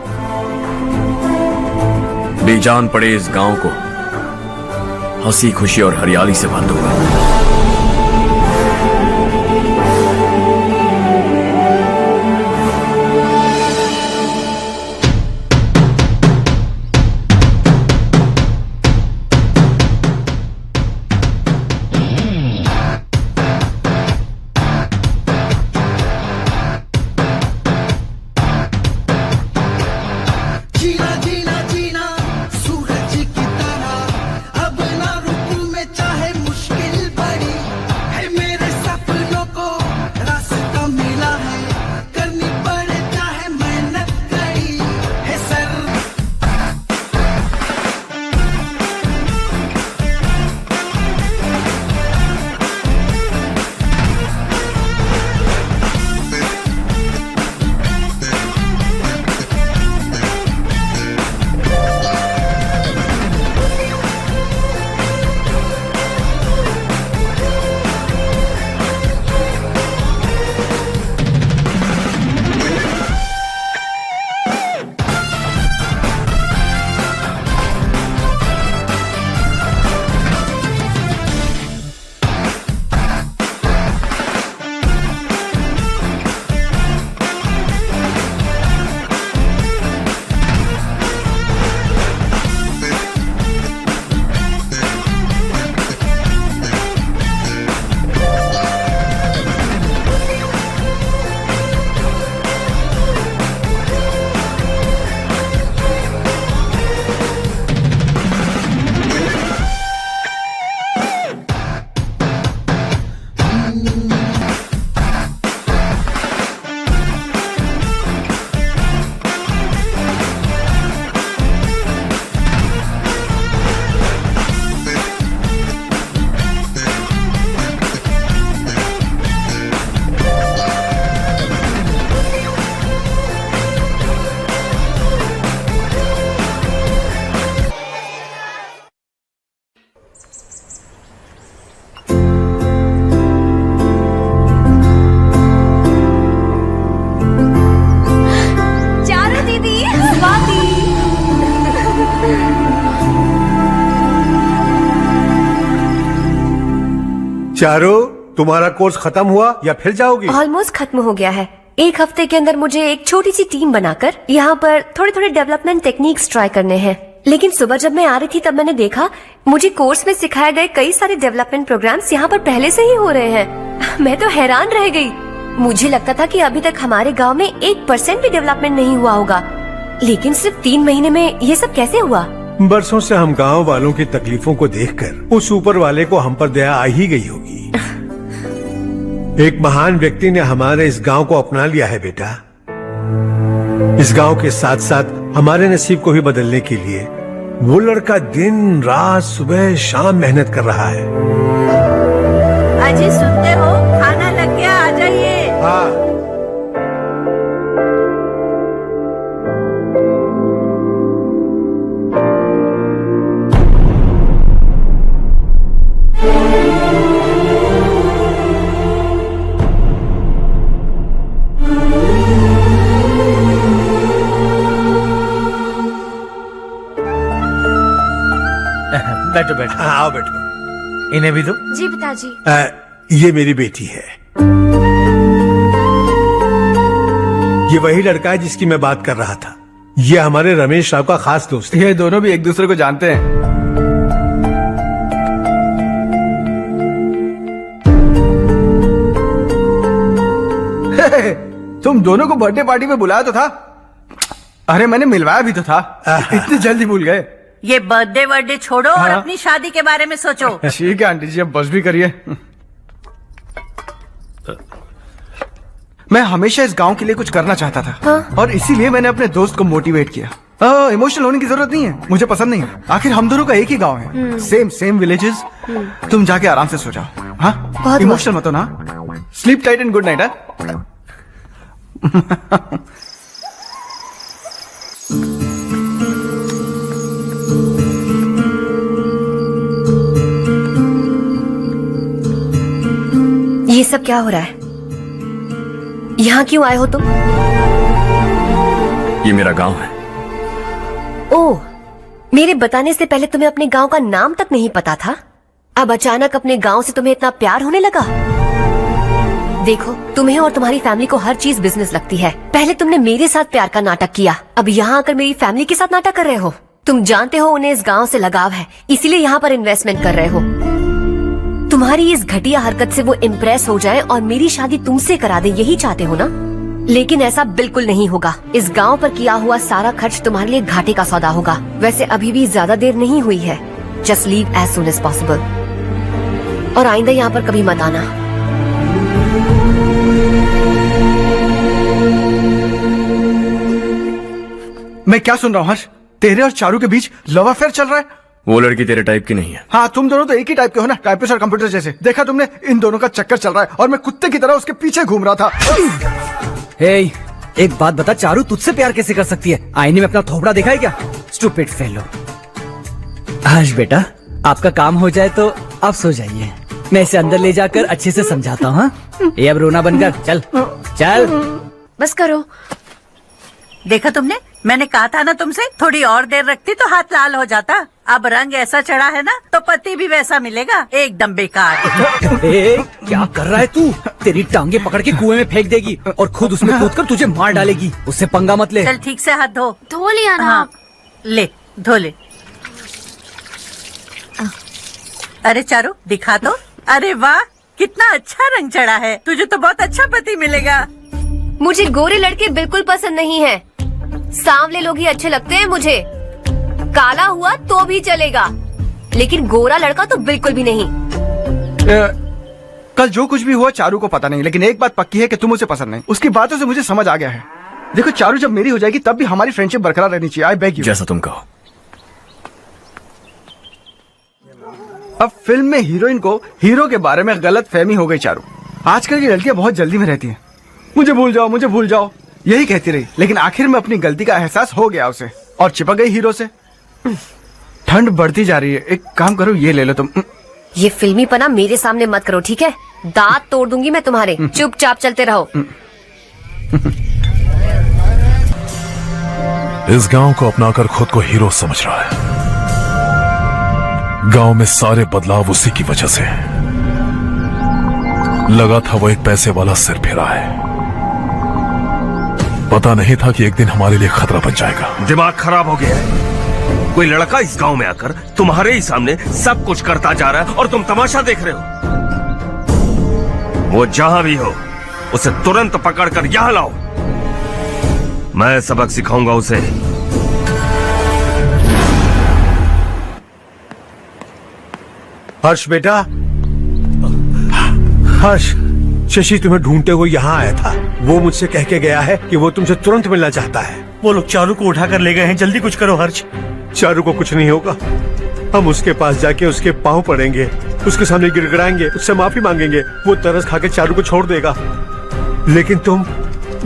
बेजान पड़े इस गांव को हंसी खुशी और हरियाली से भर दूंगा। जीना जीना जीना सूरज की तरह, अब ना रुकूं मैं चाहे मुश्किल बड़ी है। मेरे सपनों को रास्ता मिला है, करनी पड़े चाहे मेहनत कड़ी है सर। चारू दीदी, स्वाति। चारू, तुम्हारा कोर्स खत्म हुआ या फिर जाओगी? ऑलमोस्ट खत्म हो गया है। एक हफ्ते के अंदर मुझे एक छोटी सी टीम बनाकर यहाँ पर थोड़े थोड़े डेवलपमेंट टेक्निक्स ट्राई करने हैं। लेकिन सुबह जब मैं आ रही थी तब मैंने देखा मुझे कोर्स में सिखाए गए कई सारे डेवलपमेंट प्रोग्राम्स यहाँ पर पहले से ही हो रहे हैं। मैं तो हैरान रह गई। मुझे लगता था कि अभी तक हमारे गांव में 1% भी डेवलपमेंट नहीं हुआ होगा, लेकिन सिर्फ 3 महीने में ये सब कैसे हुआ? बरसों से हम गांव वालों की तकलीफों को देखकर उस ऊपर वाले को हम पर दया आ ही गई होगी। एक महान व्यक्ति ने हमारे इस गांव को अपना लिया है बेटा। इस गांव के साथ साथ हमारे नसीब को भी बदलने के लिए वो लड़का दिन रात सुबह शाम मेहनत कर रहा है। अजी सुनते हो, खाना लग गया, आ जाइए। हाँ। बैठो बैठो। हाँ, आओ बैठो। इन्हें भी दो। जी पिताजी। ये मेरी बेटी है। ये वही लड़का है जिसकी मैं बात कर रहा था। ये हमारे रमेश राव का खास दोस्त है। ये दोनों भी एक दूसरे को जानते हैं। तुम दोनों को बर्थडे पार्टी में बुलाया तो था। अरे मैंने मिलवाया भी तो था। इतनी जल्दी भूल गए। ये बर्थडे वर्डे छोड़ो और हाँ। अपनी शादी के बारे में सोचो। ठीक है आंटी जी, अब बस भी करिए। मैं हमेशा इस गांव के लिए कुछ करना चाहता था। हाँ? और इसीलिए मैंने अपने दोस्त को मोटिवेट किया। इमोशनल होने की जरूरत नहीं है, मुझे पसंद नहीं है। आखिर हम दोनों का एक ही गांव है, सेम विलेजेस। तुम जाके आराम से सो जाओ। हाँ, इमोशनल मत हो ना। Sleep tight and good night. ये सब क्या हो रहा है? यहाँ क्यों आए हो तुम? ये मेरा गांव है। ओह, मेरे बताने से पहले तुम्हें अपने गांव का नाम तक नहीं पता था। अब अचानक अपने गांव से तुम्हें इतना प्यार होने लगा। देखो, तुम्हें और तुम्हारी फैमिली को हर चीज बिजनेस लगती है। पहले तुमने मेरे साथ प्यार का नाटक किया, अब यहाँ आकर मेरी फैमिली के साथ नाटक कर रहे हो। तुम जानते हो उन्हें इस गांव से लगाव है, इसीलिए यहाँ पर इन्वेस्टमेंट कर रहे हो। तुम्हारी इस घटिया हरकत से वो इम्प्रेस हो जाए और मेरी शादी तुमसे करा दे, यही चाहते हो ना? लेकिन ऐसा बिल्कुल नहीं होगा। इस गांव पर किया हुआ सारा खर्च तुम्हारे लिए घाटे का सौदा होगा। वैसे अभी भी ज्यादा देर नहीं हुई है। Just leave as soon as possible और आइंदा यहाँ पर कभी मत आना। मैं क्या सुन रहा हूँ हर्ष? तेरे और चारू के बीच लव अफेयर चल रहा है? वो लड़की तेरे टाइप की नहीं है। हाँ, तुम दोनों तो एक ही टाइप के हो ना, टाइपिस्ट और कंप्यूटर जैसे। देखा तुमने, इन दोनों का चक्कर चल रहा है और मैं कुत्ते की तरह उसके पीछे घूम रहा था। हे, एक बात बता, चारू तुझसे प्यार कैसे कर सकती है? आईने में अपना थोपड़ा देखा है क्या? Stupid fellow. हर्ष बेटा, आपका काम हो जाए तो आप सो जाइए। मैं इसे अंदर ले जाकर अच्छे से समझाता हूँ। ये अब रोना बंद कर। चल चल, बस करो। देखा तुमने, मैंने कहा था ना तुमसे, थोड़ी और देर रखती तो हाथ लाल हो जाता। अब रंग ऐसा चढ़ा है ना तो पति भी वैसा मिलेगा, एकदम बेकार। क्या कर रहा है तू? तेरी टांगे पकड़ के कुएं में फेंक देगी और खुद उसमें कूदकर तुझे मार डालेगी। उससे पंगा मत ले। चल ठीक से हाथ धो। धो लिया ना। हाँ, ले धो ले। अरे चारू दिखा तो। अरे वाह, कितना अच्छा रंग चढ़ा है। तुझे तो बहुत अच्छा पति मिलेगा। मुझे गोरे लड़के बिल्कुल पसंद नहीं है। सांवले लोग ही अच्छे लगते हैं मुझे। काला हुआ तो भी चलेगा, लेकिन गोरा लड़का तो बिल्कुल भी नहीं। कल जो कुछ भी हुआ चारू को पता नहीं, लेकिन एक बात पक्की है कि तुम उसे पसंद नहीं। उसकी बातों से मुझे समझ आ गया है। देखो, चारू जब मेरी हो जाएगी तब भी हमारी फ्रेंडशिप बरकरार रहनी चाहिए। I beg you. जैसा तुम कहो। अब फिल्म में हीरोइन को हीरो के बारे में गलत फहमी हो गई। चारू, आजकल की लड़कियां बहुत जल्दी में रहती हैं। मुझे भूल जाओ, मुझे भूल जाओ, यही कहती रही। लेकिन आखिर में अपनी गलती का एहसास हो गया उसे और चिपक गई हीरो से। ठंड बढ़ती जा रही है, एक काम करो, ये ले लो तुम। ये फिल्मी पना मेरे सामने मत करो, ठीक है? दांत तोड़ दूंगी मैं तुम्हारे। चुपचाप चलते रहो। इस गांव को अपनाकर खुद को हीरो समझ रहा है। गांव में सारे बदलाव उसी की वजह से। लगा था वो एक पैसे वाला सिर फिरा है। पता नहीं था कि एक दिन हमारे लिए खतरा बन जाएगा। दिमाग खराब हो गया है। कोई लड़का इस गांव में आकर तुम्हारे ही सामने सब कुछ करता जा रहा है और तुम तमाशा देख रहे हो। वो जहां भी हो उसे तुरंत पकड़कर यहां लाओ। मैं सबक सिखाऊंगा उसे। हर्ष बेटा, हर्ष, शशि तुम्हें ढूंढते हुए यहाँ आया था। वो मुझसे कह के गया है कि वो तुमसे तुरंत मिलना चाहता है। वो लोग चारू को उठाकर ले गए हैं, जल्दी कुछ करो हर्ष। चारू को कुछ नहीं होगा। हम उसके पास जाके उसके पांव पड़ेंगे, उसके सामने गिड़गिड़ाएंगे, उससे माफी मांगेंगे। वो तरस खा के चारू को छोड़ देगा। लेकिन तुम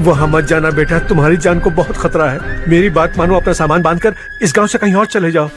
वहां मत जाना बेटा, तुम्हारी जान को बहुत खतरा है। मेरी बात मानो, अपना सामान बांधकर इस गांव से कहीं और चले जाओ।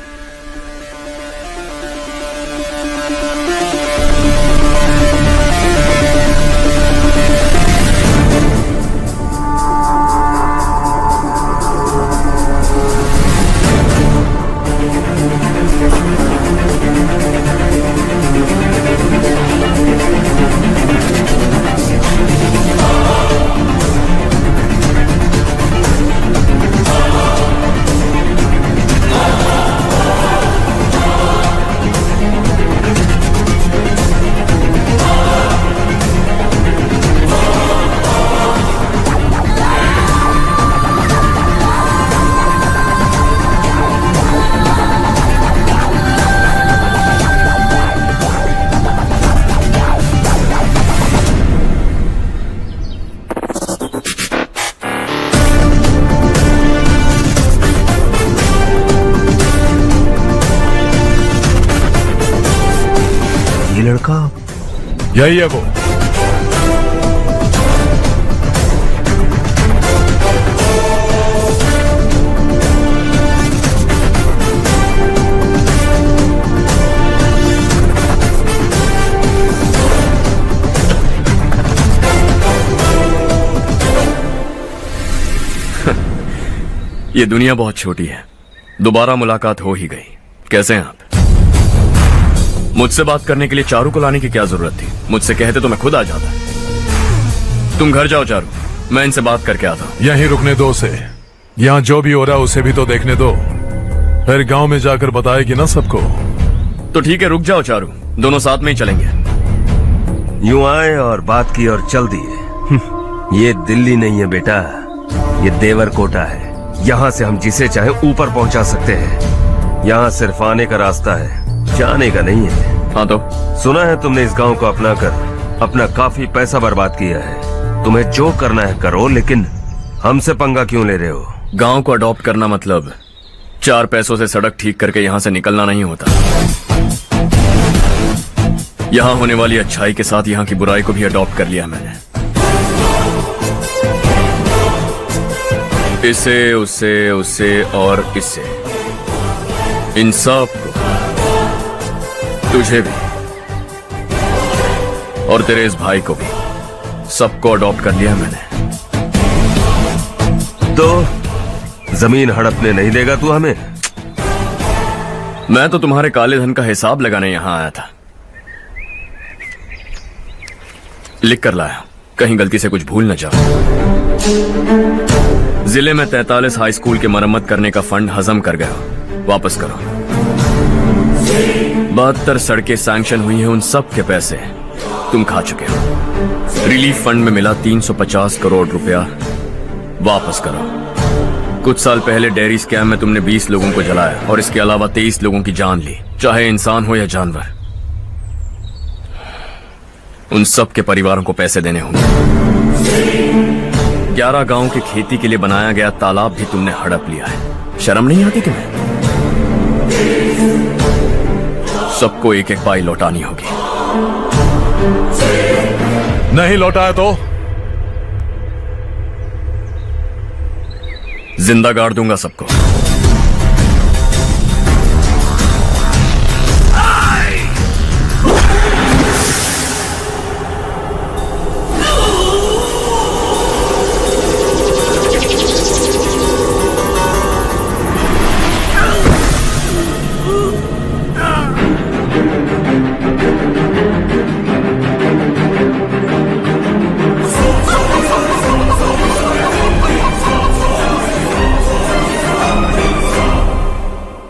यही है वो। ये दुनिया बहुत छोटी है, दोबारा मुलाकात हो ही गई। कैसे हैं आप? मुझसे बात करने के लिए चारू को लाने की क्या जरूरत थी? मुझसे कहते तो मैं खुद आ जाता। तुम घर जाओ चारू, मैं इनसे बात करके आता हूँ। यहीं रुकने दो उसे, यहाँ जो भी हो रहा है उसे भी तो देखने दो, फिर गांव में जाकर बताएगी ना सबको। तो ठीक है, रुक जाओ चारू, दोनों साथ में ही चलेंगे। यूं आए और बात की और चल दिए। ये दिल्ली नहीं है बेटा, ये देवरकोटा है। यहाँ से हम जिसे चाहे ऊपर पहुँचा सकते हैं। यहाँ सिर्फ आने का रास्ता है, जाने का नहीं है। हाँ तो सुना है तुमने इस गांव को अपना कर अपना काफी पैसा बर्बाद किया है। तुम्हें जो करना है करो, लेकिन हमसे पंगा क्यों ले रहे हो? गांव को अडॉप्ट करना मतलब 4 पैसों से सड़क ठीक करके यहाँ से निकलना नहीं होता। यहाँ होने वाली अच्छाई के साथ यहाँ की बुराई को भी अडॉप्ट कर लिया मैंने। इसे, उसे, उसे और इससे, इन सब को, तुझे भी और तेरे इस भाई को भी, सबको अडॉप्ट कर लिया मैंने। तो जमीन हड़पने नहीं देगा तू हमें? मैं तो तुम्हारे काले धन का हिसाब लगाने यहां आया था। लिख कर लाया, कहीं गलती से कुछ भूल न जाओ। जिले में 43 हाई स्कूल के मरम्मत करने का फंड हजम कर गया, वापस करो। 72 सड़कें सैंक्शन हुई हैं, उन सब के पैसे तुम खा चुके हो। रिलीफ फंड में मिला 350 करोड़ रुपया, वापस करो। कुछ साल पहले डेयरी स्कैम में तुमने 20 लोगों को जलाया और इसके अलावा 23 लोगों की जान ली, चाहे इंसान हो या जानवर। उन सब के परिवारों को पैसे देने होंगे। 11 गांव की खेती के लिए बनाया गया तालाब भी तुमने हड़प लिया है। शर्म नहीं आती तुम्हें? सबको एक एक पाई लौटानी होगी। नहीं लौटाया तो जिंदा गाड़ दूंगा सबको।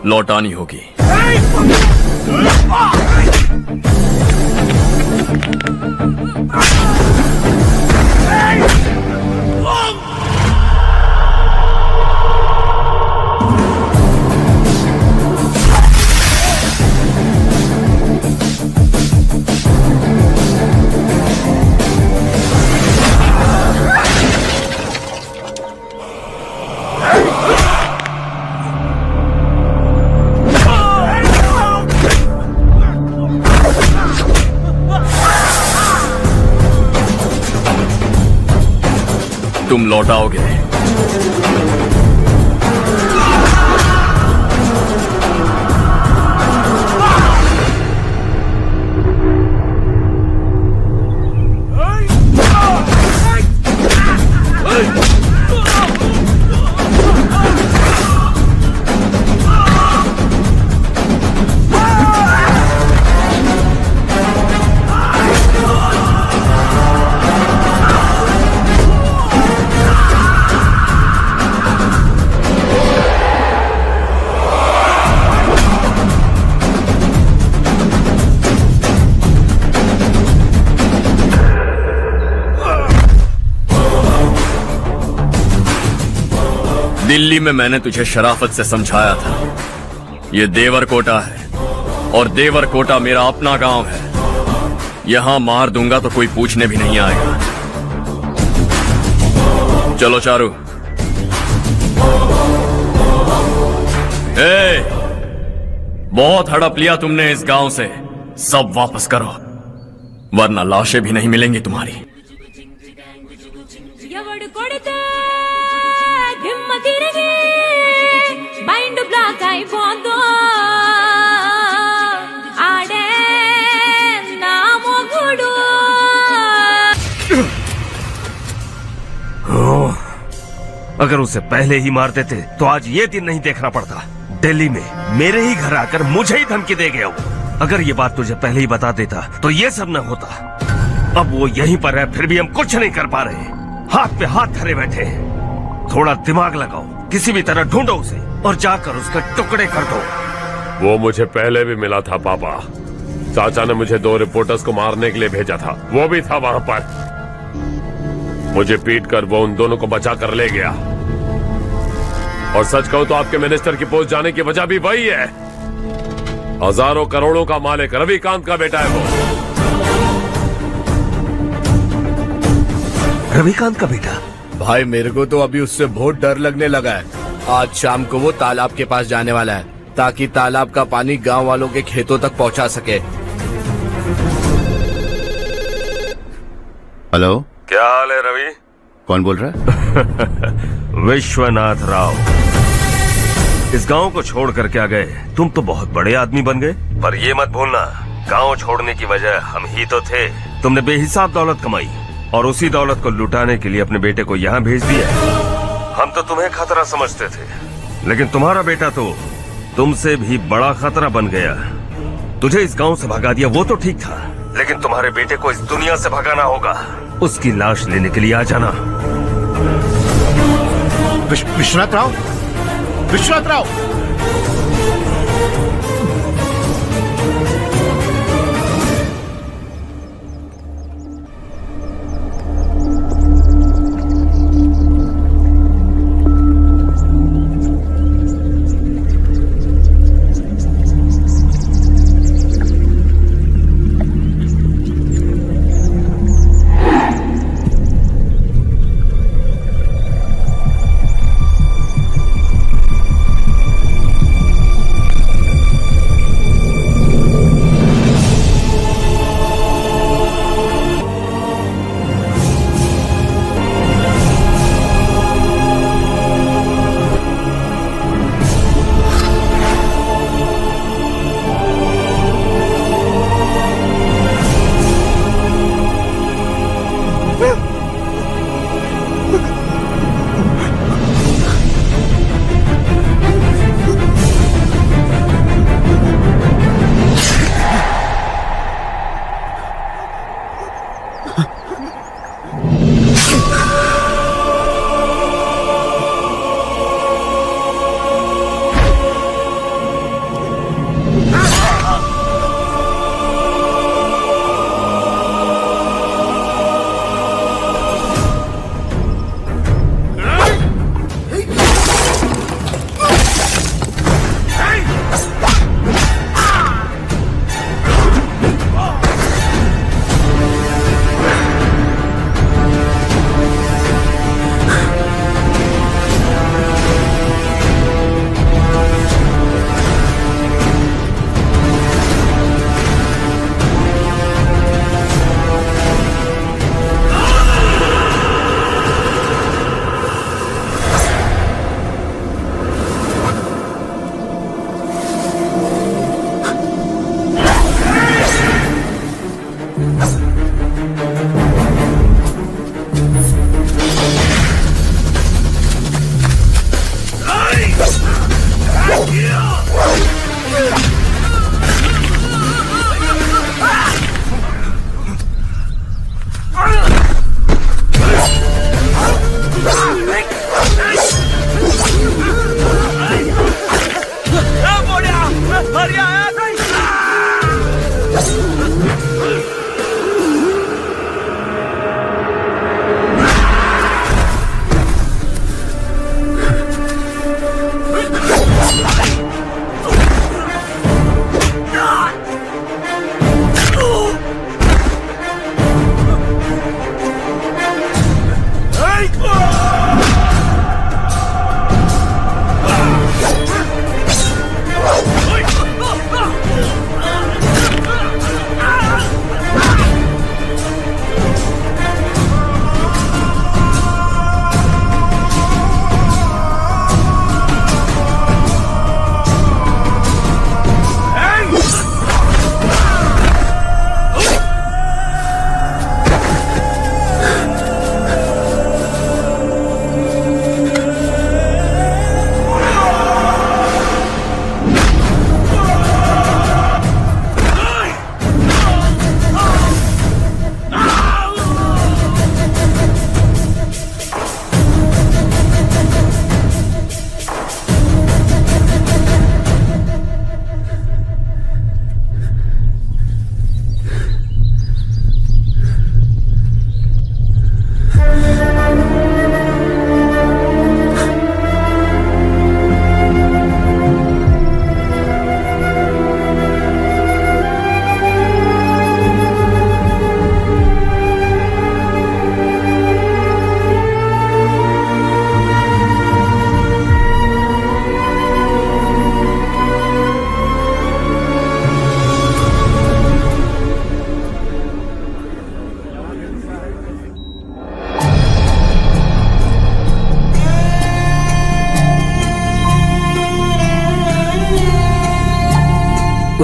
लौटानी होगी। तुम लौटाओगे। दिल्ली में मैंने तुझे शराफत से समझाया था, ये देवरकोटा है और देवरकोटा मेरा अपना गांव है। यहां मार दूंगा तो कोई पूछने भी नहीं आएगा। चलो चारू। बहुत हड़प लिया तुमने इस गांव से, सब वापस करो। वरना लाशें भी नहीं मिलेंगी तुम्हारी। ఎవడు కొడితే దిమ్మ తిరిగి మైండ్ బ్లాక్ అయిపోతో ఆడే నా మొగుడు। अगर उसे पहले ही मार देते तो आज ये दिन नहीं देखना पड़ता। दिल्ली में मेरे ही घर आकर मुझे ही धमकी दे गया वो। अगर ये बात तुझे पहले ही बता देता तो ये सब न होता। अब वो यहीं पर है, फिर भी हम कुछ नहीं कर पा रहे, हाथ पे हाथ धरे बैठे हैं। थोड़ा दिमाग लगाओ, किसी भी तरह ढूंढो उसे और जाकर उसके टुकड़े कर दो। वो मुझे पहले भी मिला था पापा। चाचा ने मुझे 2 रिपोर्टर्स को मारने के लिए भेजा था, वो भी था वहां पर। मुझे पीट कर वो उन दोनों को बचा कर ले गया। और सच कहूं तो आपके मिनिस्टर की पोस्ट जाने की वजह भी वही है। हजारों करोड़ों का मालिक रविकांत का बेटा है वो। रविकांत का बेटा? भाई मेरे को तो अभी उससे बहुत डर लगने लगा है। आज शाम को वो तालाब के पास जाने वाला है ताकि तालाब का पानी गांव वालों के खेतों तक पहुंचा सके। हेलो, क्या हाल है रवि? कौन बोल रहा है? विश्वनाथ राव। इस गांव को छोड़ कर क्या गए? तुम तो बहुत बड़े आदमी बन गए। पर ये मत भूलना, गांव छोड़ने की वजह हम ही तो थे। तुमने बेहिसाब दौलत कमाई और उसी दौलत को लुटाने के लिए अपने बेटे को यहाँ भेज दिया। हम तो तुम्हें खतरा समझते थे, लेकिन तुम्हारा बेटा तो तुमसे भी बड़ा खतरा बन गया। तुझे इस गांव से भगा दिया वो तो ठीक था, लेकिन तुम्हारे बेटे को इस दुनिया से भगाना होगा। उसकी लाश लेने के लिए आ जाना। विश्वनाथ राव, विश्वनाथ राव।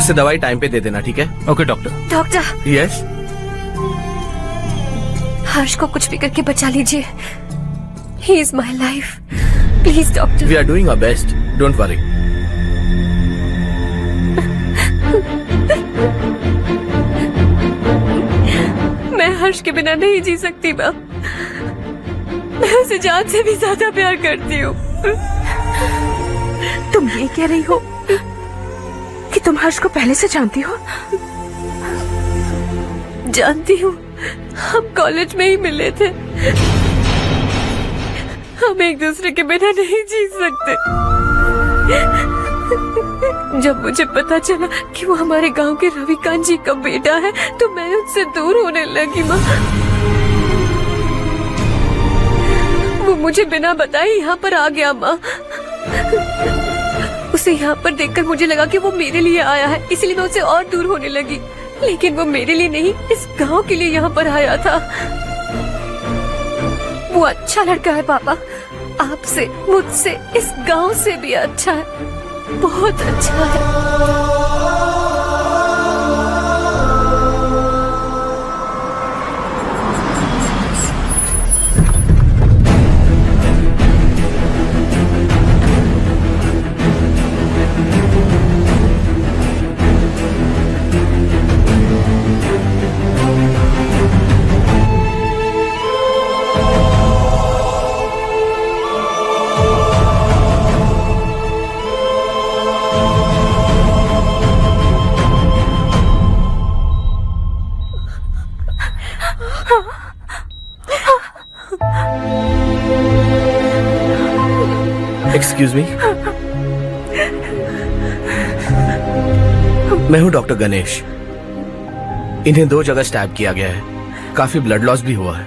उससे दवाई टाइम पे दे देना, ठीक है? Okay doctor. Doctor, yes. Harsh को कुछ भी करके बचा लीजिए। He is my life, please doctor. We are doing our best, don't worry. मैं हर्ष के बिना नहीं जी सकती माँ। मैं उसे जान से भी ज्यादा प्यार करती हूँ। तुम ये कह रही हो कि तुम हर्ष को पहले से जानती हो? जानती हूँ, हम कॉलेज में ही मिले थे। हम एक दूसरे के बिना नहीं जी सकते। जब मुझे पता चला कि वो हमारे गांव के रविकांत जी का बेटा है तो मैं उससे दूर होने लगी माँ। वो मुझे बिना बताए यहाँ पर आ गया माँ। उसे यहाँ पर देखकर मुझे लगा कि वो मेरे लिए आया है, इसलिए मैं उससे और दूर होने लगी। लेकिन वो मेरे लिए नहीं, इस गांव के लिए यहाँ पर आया था। वो अच्छा लड़का है पापा, आपसे, मुझसे, इस गांव से भी अच्छा है, बहुत अच्छा है। एक्सक्यूज मी, मैं हूं डॉक्टर गणेश। इन्हें 2 जगह स्टैब किया गया है, काफी ब्लड लॉस भी हुआ है।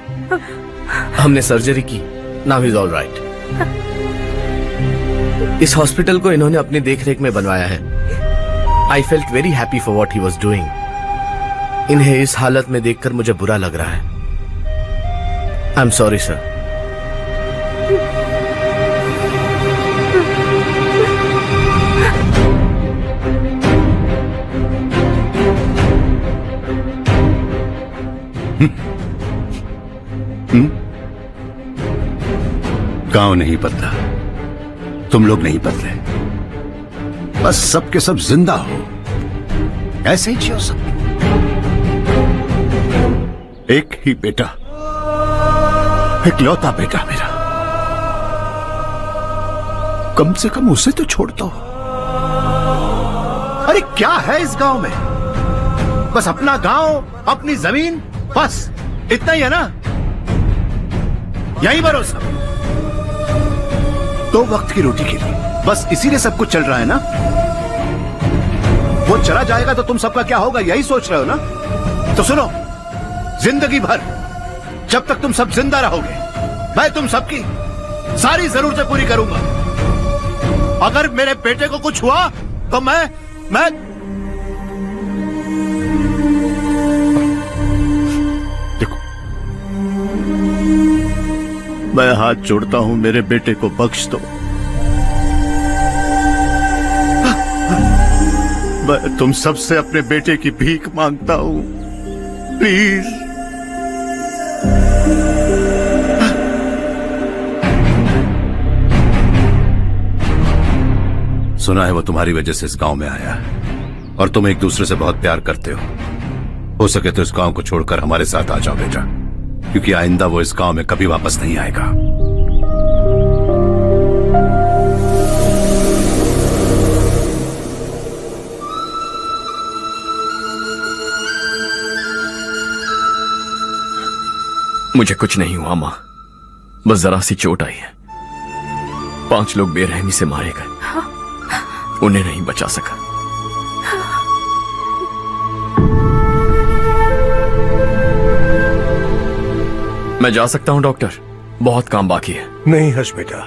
हमने सर्जरी की, नाउ इज ऑल राइट। इस हॉस्पिटल को इन्होंने अपनी देखरेख में बनवाया है। I felt very happy for what he was doing. इन्हें इस हालत में देखकर मुझे बुरा लग रहा है। I am sorry sir. गांव नहीं बदला, तुम लोग नहीं बदले, बस सबके सब जिंदा हो, ऐसे ही जियो सब। एक ही बेटा, इकलौता बेटा मेरा, कम से कम उसे तो छोड़ता हो। अरे क्या है इस गांव में? बस अपना गांव, अपनी जमीन, बस इतना ही है ना? यही भरोसा, 2 वक्त की रोटी के लिए, बस इसीलिए सब कुछ चल रहा है ना? वो चला जाएगा तो तुम सबका क्या होगा, यही सोच रहे हो ना? तो सुनो, जिंदगी भर जब तक तुम सब जिंदा रहोगे, मैं तुम सबकी सारी जरूरतें पूरी करूंगा। अगर मेरे बेटे को कुछ हुआ तो मैं देखो, मैं हाथ जोड़ता हूं, मेरे बेटे को बख्श दो। मैं तुम सबसे अपने बेटे की भीख मांगता हूं, प्लीज। सुना है वो तुम्हारी वजह से इस गांव में आया है और तुम एक दूसरे से बहुत प्यार करते हो सके तो इस गांव को छोड़कर हमारे साथ आ जाओ बेटा, क्योंकि आइंदा वो इस गांव में कभी वापस नहीं आएगा। मुझे कुछ नहीं हुआ माँ, बस जरा सी चोट आई है। 5 लोग बेरहमी से मारे गए, उन्हें नहीं बचा सका। मैं जा सकता हूं डॉक्टर, बहुत काम बाकी है। नहीं हर्ष बेटा,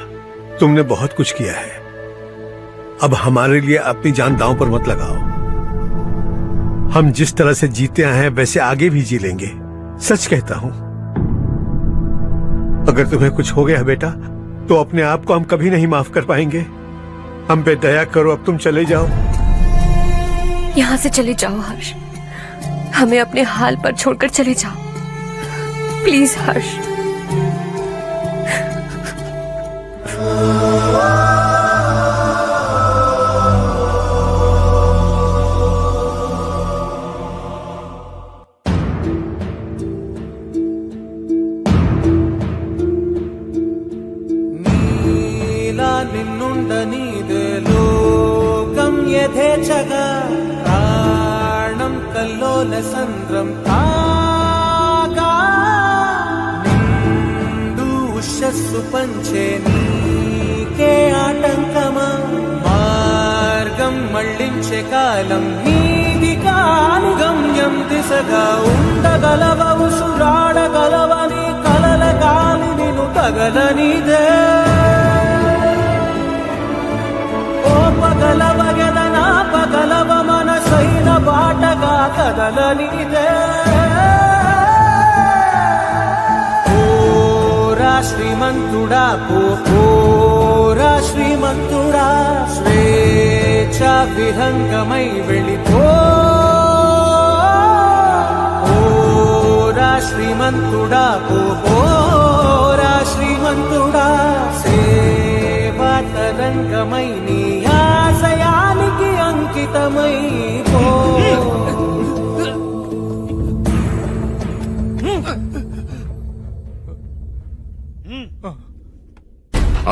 तुमने बहुत कुछ किया है, अब हमारे लिए अपनी जान दांव पर मत लगाओ। हम जिस तरह से जीते आए हैं वैसे आगे भी जी लेंगे, सच कहता हूं। अगर तुम्हें कुछ हो गया बेटा तो अपने आप को हम कभी नहीं माफ कर पाएंगे। हम पे दया करो, अब तुम चले जाओ। यहाँ से चले जाओ हर्ष, हमें अपने हाल पर छोड़कर चले जाओ प्लीज हर्ष। యథేచ్ఛగా ప్రాణం కల్లోల సంద్రం తాగా నిండు ఉషస్సు పంచే నీకే ఆటంకమా మార్గం మళ్ళించే కాలం నీది కాని గమ్యం దిశగా ఉండగలవ ఉసురాడగలవని కలల గాలి నిన్ను తగలనిదే పగలవ గెదనా పగలవ మనసైన బాటగా కదలనిదే ఓరా శ్రీమంతుడా పోరా శ్రీమంతుడా స్వేచ్ఛ విహంగమై వెళ్ళిపో ఓరా శ్రీమంతుడా పోరా శ్రీమంతుడా సేవా తరంగమై నీ ఆశయానికి అంకితమై పో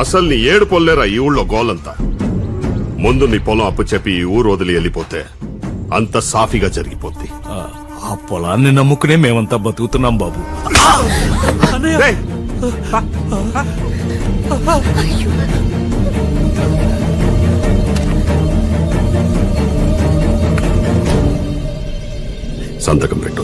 అసలు నీ ఏడు పొల్లేరా ఈ ఊళ్ళో గోలంతా. ముందు నీ పొలం అప్పు చెప్పి ఈ ఊరు వదిలి వెళ్ళిపోతే అంత సాఫీగా జరిగిపోద్ది. ఆ పొలాన్ని నమ్ముకునే మేమంతా బతుకుతున్నాం బాబు. రేయ్! సంతకం పెట్టు.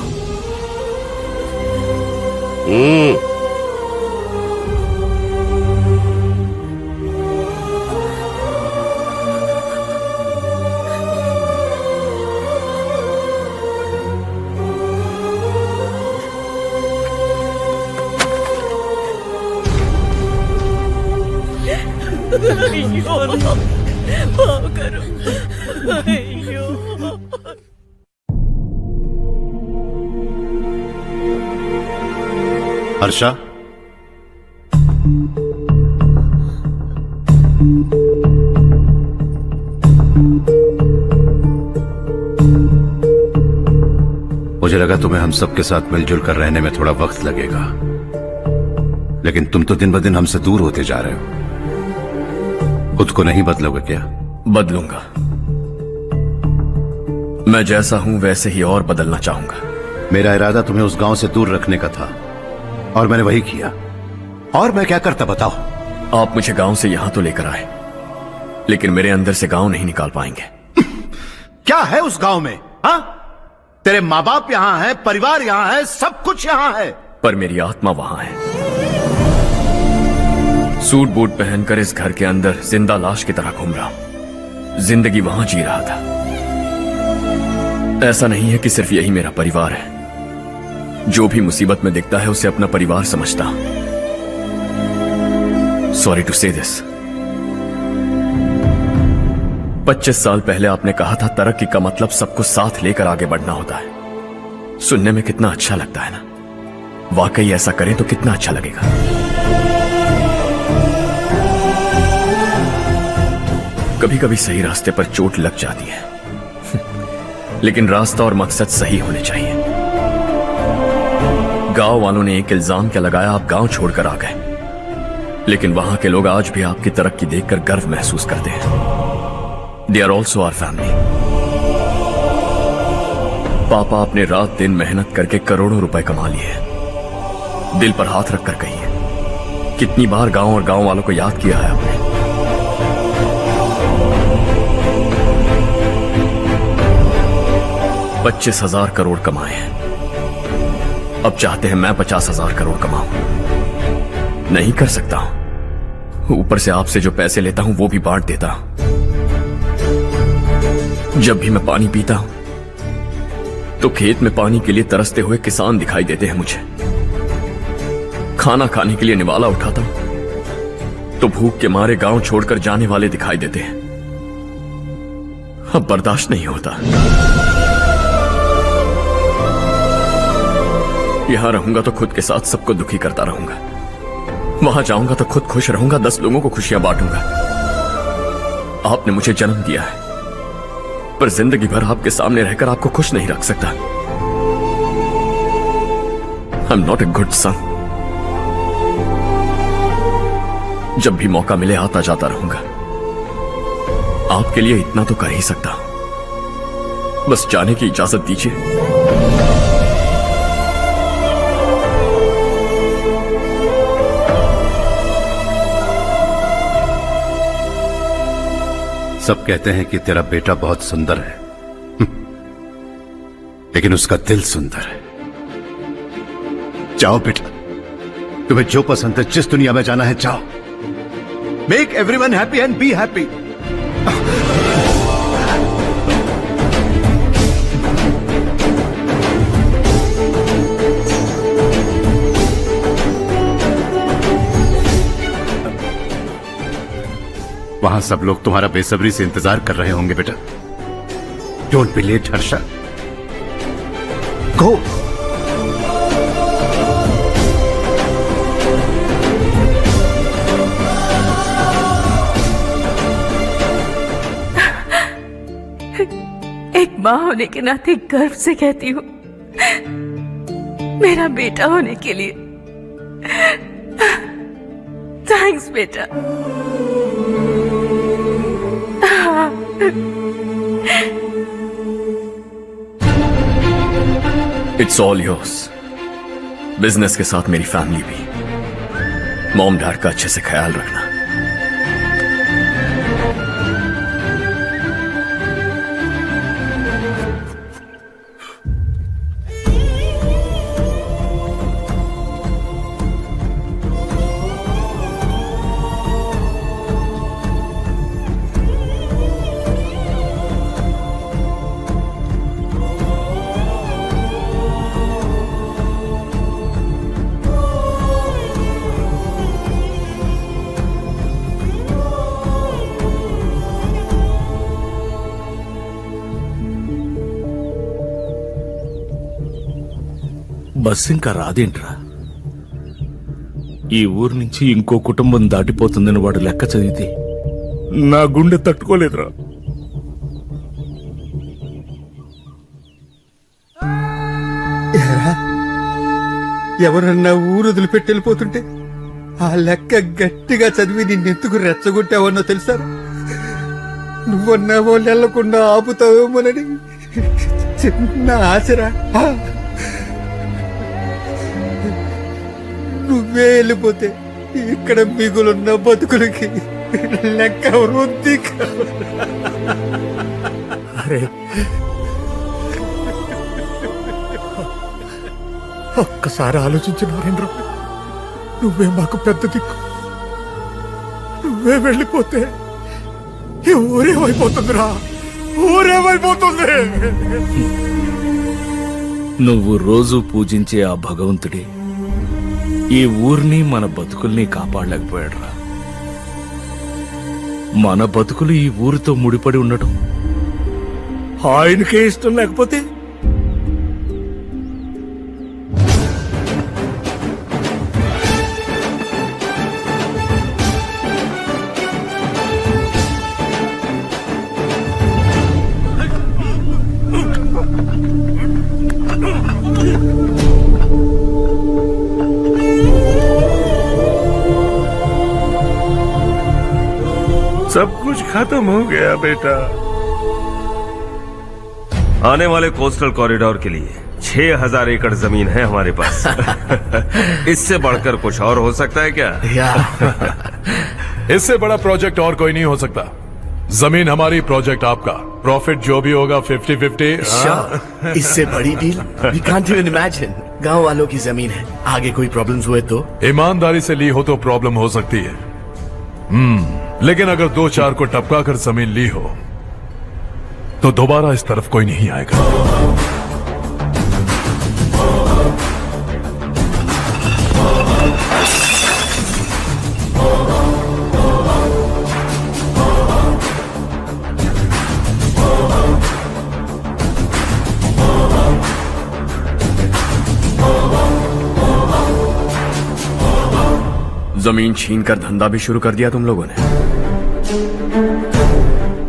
हर्षा, मुझे लगा तुम्हें हम सबके साथ मिलजुल कर रहने में थोड़ा वक्त लगेगा, लेकिन तुम तो दिन ब दिन हमसे दूर होते जा रहे हो। खुद को नहीं बदलोगे क्या? बदलूंगा। मैं जैसा हूं वैसे ही और बदलना चाहूंगा। मेरा इरादा तुम्हें उस गांव से दूर रखने का था और मैंने वही किया। और मैं क्या करता बताओ? आप मुझे गांव से यहां तो लेकर आए, लेकिन मेरे अंदर से गांव नहीं निकाल पाएंगे। क्या है उस गांव में? हाँ, तेरे माँ बाप यहाँ है, परिवार यहाँ है, सब कुछ यहाँ है, पर मेरी आत्मा वहां है। सूट बूट पहनकर इस घर के अंदर जिंदा लाश की तरह घूम रहा हूं। जिंदगी वहां जी रहा था। ऐसा नहीं है कि सिर्फ यही मेरा परिवार है। जो भी मुसीबत में दिखता है उसे अपना परिवार समझता। सॉरी टू से दिस। 25 साल पहले आपने कहा था तरक्की का मतलब सबको साथ लेकर आगे बढ़ना होता है। सुनने में कितना अच्छा लगता है ना? वाकई ऐसा करें तो कितना अच्छा लगेगा। कभी कभी सही रास्ते पर चोट लग जाती है, लेकिन रास्ता और मकसद सही होने चाहिए। गांव वालों ने एक इल्जाम क्या लगाया, आप गांव छोड़कर आ गए, लेकिन वहां के लोग आज भी आपकी तरक्की देखकर गर्व महसूस करते हैं। They are also our family. पापा आपने रात दिन मेहनत करके करोड़ों रुपए कमा लिए। दिल पर हाथ रखकर कहिए, कितनी बार गांव और गांव वालों को याद किया है आपने? $25,000 करोड़ कमाए हैं। अब चाहते हैं मैं 50,000 करोड़ कमाऊं। नहीं कर सकता हूं। ऊपर से आपसे जो पैसे लेता हूं वो भी बांट देता हूं। जब भी मैं पानी पीता हूं तो खेत में पानी के लिए तरसते हुए किसान दिखाई देते हैं मुझे। खाना खाने के लिए निवाला उठाता हूं तो भूख के मारे गांव छोड़कर जाने वाले दिखाई देते हैं। अब बर्दाश्त नहीं होता। यहां रहूंगा तो खुद के साथ सबको दुखी करता रहूंगा, वहां जाऊंगा तो खुद खुश रहूंगा, 10 लोगों को खुशियां बांटूंगा। आपने मुझे जन्म दिया है, पर जिंदगी भर आपके सामने रहकर आपको खुश नहीं रख सकता। I am not a good son. जब भी मौका मिले आता जाता रहूंगा। आपके लिए इतना तो कर ही सकता, बस जाने की इजाजत दीजिए। सब कहते हैं कि तेरा बेटा बहुत सुंदर है, लेकिन उसका दिल सुंदर है। जाओ बेटा, तुम्हें जो पसंद है, जिस दुनिया में जाना है जाओ। Make everyone happy and be happy. वहां सब लोग तुम्हारा बेसब्री से इंतजार कर रहे होंगे बेटा। डोंट बी लेट हर्षा, गो। एक माँ होने के नाते गर्व से कहती हूँ, मेरा बेटा होने के लिए थैंक्स बेटा। It's all yours. बिजनेस के साथ मेरी फैमिली भी। मॉम डैड का अच्छे से ख्याल रखना। బస్ ఇంకా రాదేంట్రా? ఈ ఊరు నుంచి ఇంకో కుటుంబం దాటిపోతుందని వాడు లెక్క చదివితే నా గుండె తట్టుకోలేదురా. ఎవరన్నా ఊరు వదిలిపెట్టి వెళ్ళిపోతుంటే ఆ లెక్క గట్టిగా చదివి నిన్నెందుకు రెచ్చగొట్టావన్నో తెలుసా? నువ్వన్నా వాళ్ళు వెళ్లకుండా ఆపుతావేమోనని చిన్న ఆశరా. నువ్వే వెళ్ళిపోతే ఇక్కడ మిగులున్న బతుకులకి లెక్క వృద్ధి. అరే ఒక్కసారి ఆలోచించిన నరేంద్ర, నువ్వే మాకు పెద్ద దిక్కు. నువ్వే వెళ్ళిపోతే ఈ ఊరేమైపోతుందిరా, ఊరేమైపోతుంది. నువ్వు రోజు పూజించే ఆ భగవంతుడే ఈ ఊరిని మన బతుకుల్ని కాపాడలేకపోయాడురా. మన బతుకులు ఈ ఊరితో ముడిపడి ఉండటం ఆయనకే ఇష్టం లేకపోతే सब कुछ खत्म हो गया बेटा। आने वाले कोस्टल कॉरिडोर के लिए 6000 एकड़ जमीन है हमारे पास। इससे बढ़कर कुछ और हो सकता है क्या? इससे बड़ा प्रोजेक्ट और कोई नहीं हो सकता। जमीन हमारी, प्रोजेक्ट आपका। प्रॉफिट जो भी होगा 50-50। इससे बड़ी deal we can't even imagine. गांव वालों की जमीन है, आगे कोई प्रॉब्लम्स हुए तो? ईमानदारी से ली हो तो प्रॉब्लम हो सकती है, लेकिन अगर 2-4 को टपका कर जमीन ली हो तो दोबारा इस तरफ कोई नहीं आएगा। जमीन छीन कर धंधा भी शुरू कर दिया तुम लोगों ने।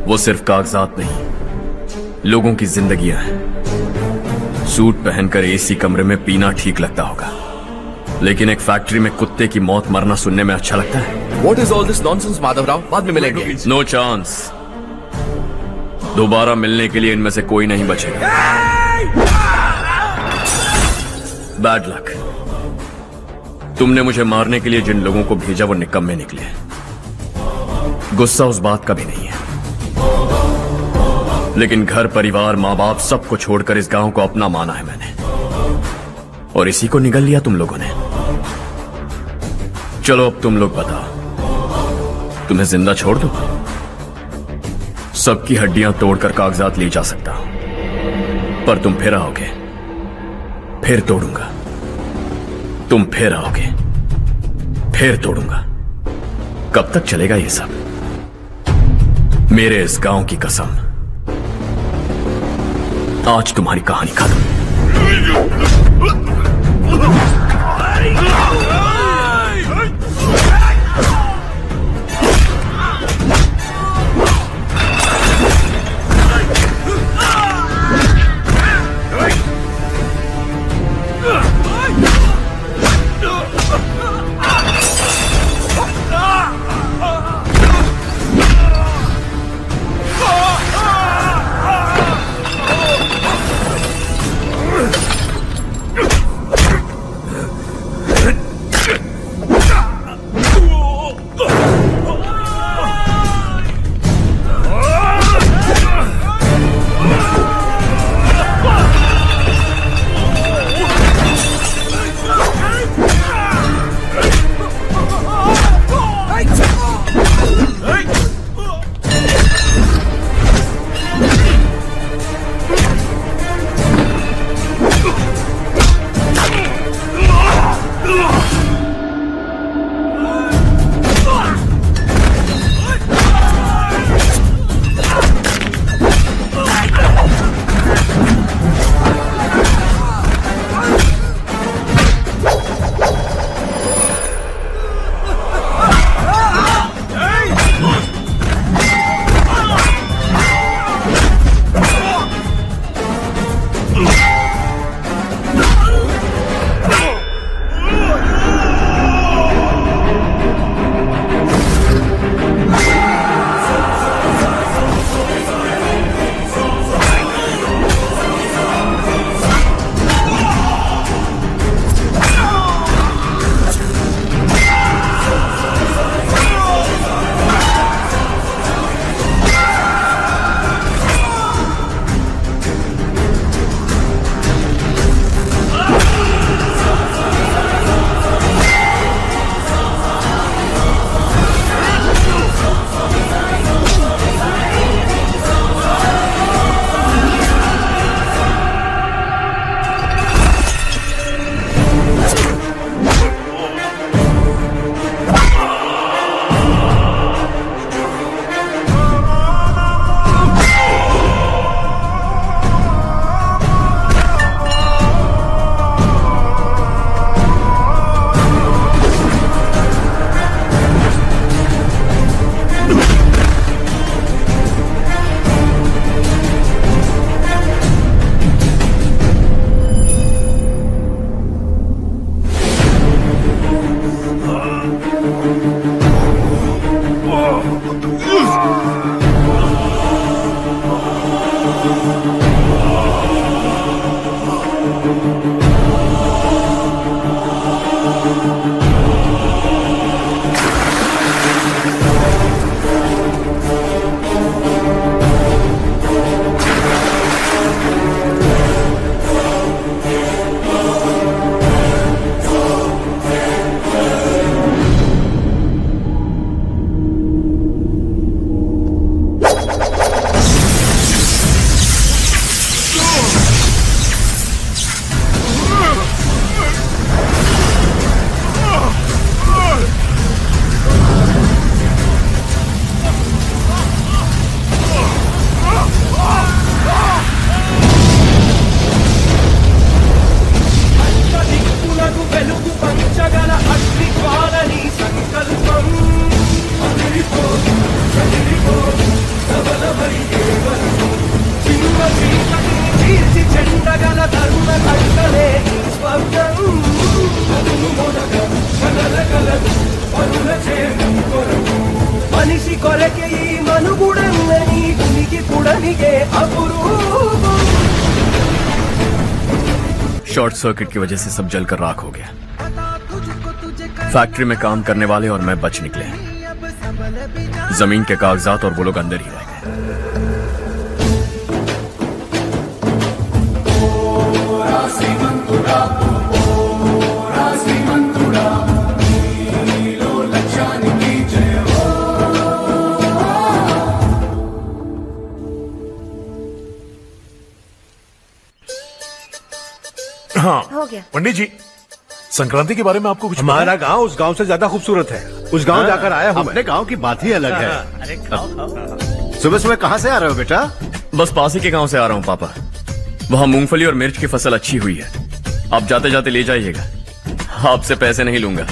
वो सिर्फ कागजात नहीं, लोगों की जिंदगियां हैं। सूट पहनकर एसी कमरे में पीना ठीक लगता होगा, लेकिन एक फैक्ट्री में कुत्ते की मौत मरना सुनने में अच्छा लगता है। What is all this nonsense, Madhavrao? बाद में मिलेंगे। No chance. दोबारा मिलने के लिए इनमें से कोई नहीं बचेगा। Bad luck. तुमने मुझे मारने के लिए जिन लोगों को भेजा वो निकम्मे निकले। गुस्सा उस बात का भी नहीं है, लेकिन घर परिवार माँ बाप सबको छोड़कर इस गांव को अपना माना है मैंने, और इसी को निगल लिया तुम लोगों ने। चलो अब तुम लोग बताओ, तुम्हें जिंदा छोड़ दूं? सबकी हड्डियां तोड़कर कागजात ले जा सकता हूं, पर तुम फिर आओगे, फिर तोड़ूंगा। तुम फिर आओगे, फिर तोड़ूंगा। कब तक चलेगा ये सब? मेरे इस गांव की कसम, आज तुम्हारी कहानी खत्म। शॉर्ट सर्किट की वजह से सब जलकर राख हो गया। फैक्ट्री में काम करने वाले और मैं बच निकले। जमीन के कागजात और वो लोग अंदर ही रह गए। हाँ हो गया। पंडित जी, संक्रांति के बारे में आपको कुछ हमारा गांव उस गांव से ज्यादा खूबसूरत है। उस गांव जाकर आया हूँ। अपने गांव की बात ही अलग है। सुबह सुबह कहाँ से आ रहे हो बेटा? बस पास ही के गांव से आ रहा हूँ पापा। वहाँ मूंगफली और मिर्च की फसल अच्छी हुई है। आप जाते जाते ले जाइएगा। आपसे पैसे नहीं लूंगा।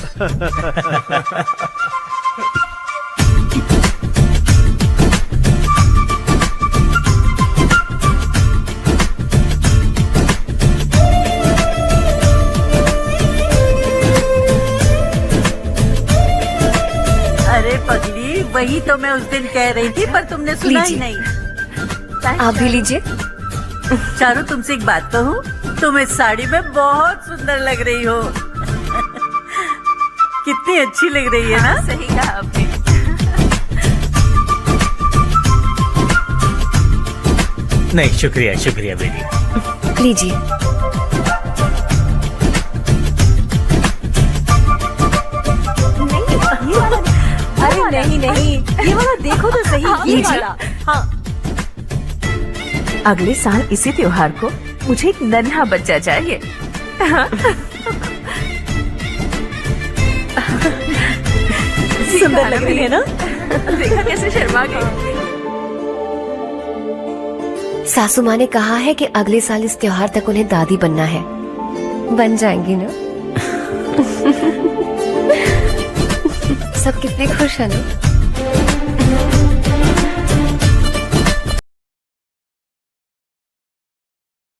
अरे पगली, वही तो मैं उस दिन कह रही थी पर तुमने सुना ही नहीं। आप भी लीजिए। चारू, तुमसे एक बात कहूँ, तुम इस साड़ी में बहुत सुंदर लग रही हो। कितनी अच्छी लग रही है ना? सही कहा आपने। नहीं, शुक्रिया शुक्रिया बेटी। लीजिए। अरे नहीं नहीं, ये वाला देखो तो सही, ये वाला। हाँ। अगले साल इसी त्योहार को मुझे एक नन्हा बच्चा चाहिए। हाँ? सुंदर लग रही है ना? देखा कैसे शर्मा गई। सासू माँ ने कहा है कि अगले साल इस त्योहार तक उन्हें दादी बनना है। बन जाएंगी ना? सब कितने खुश हैं ना?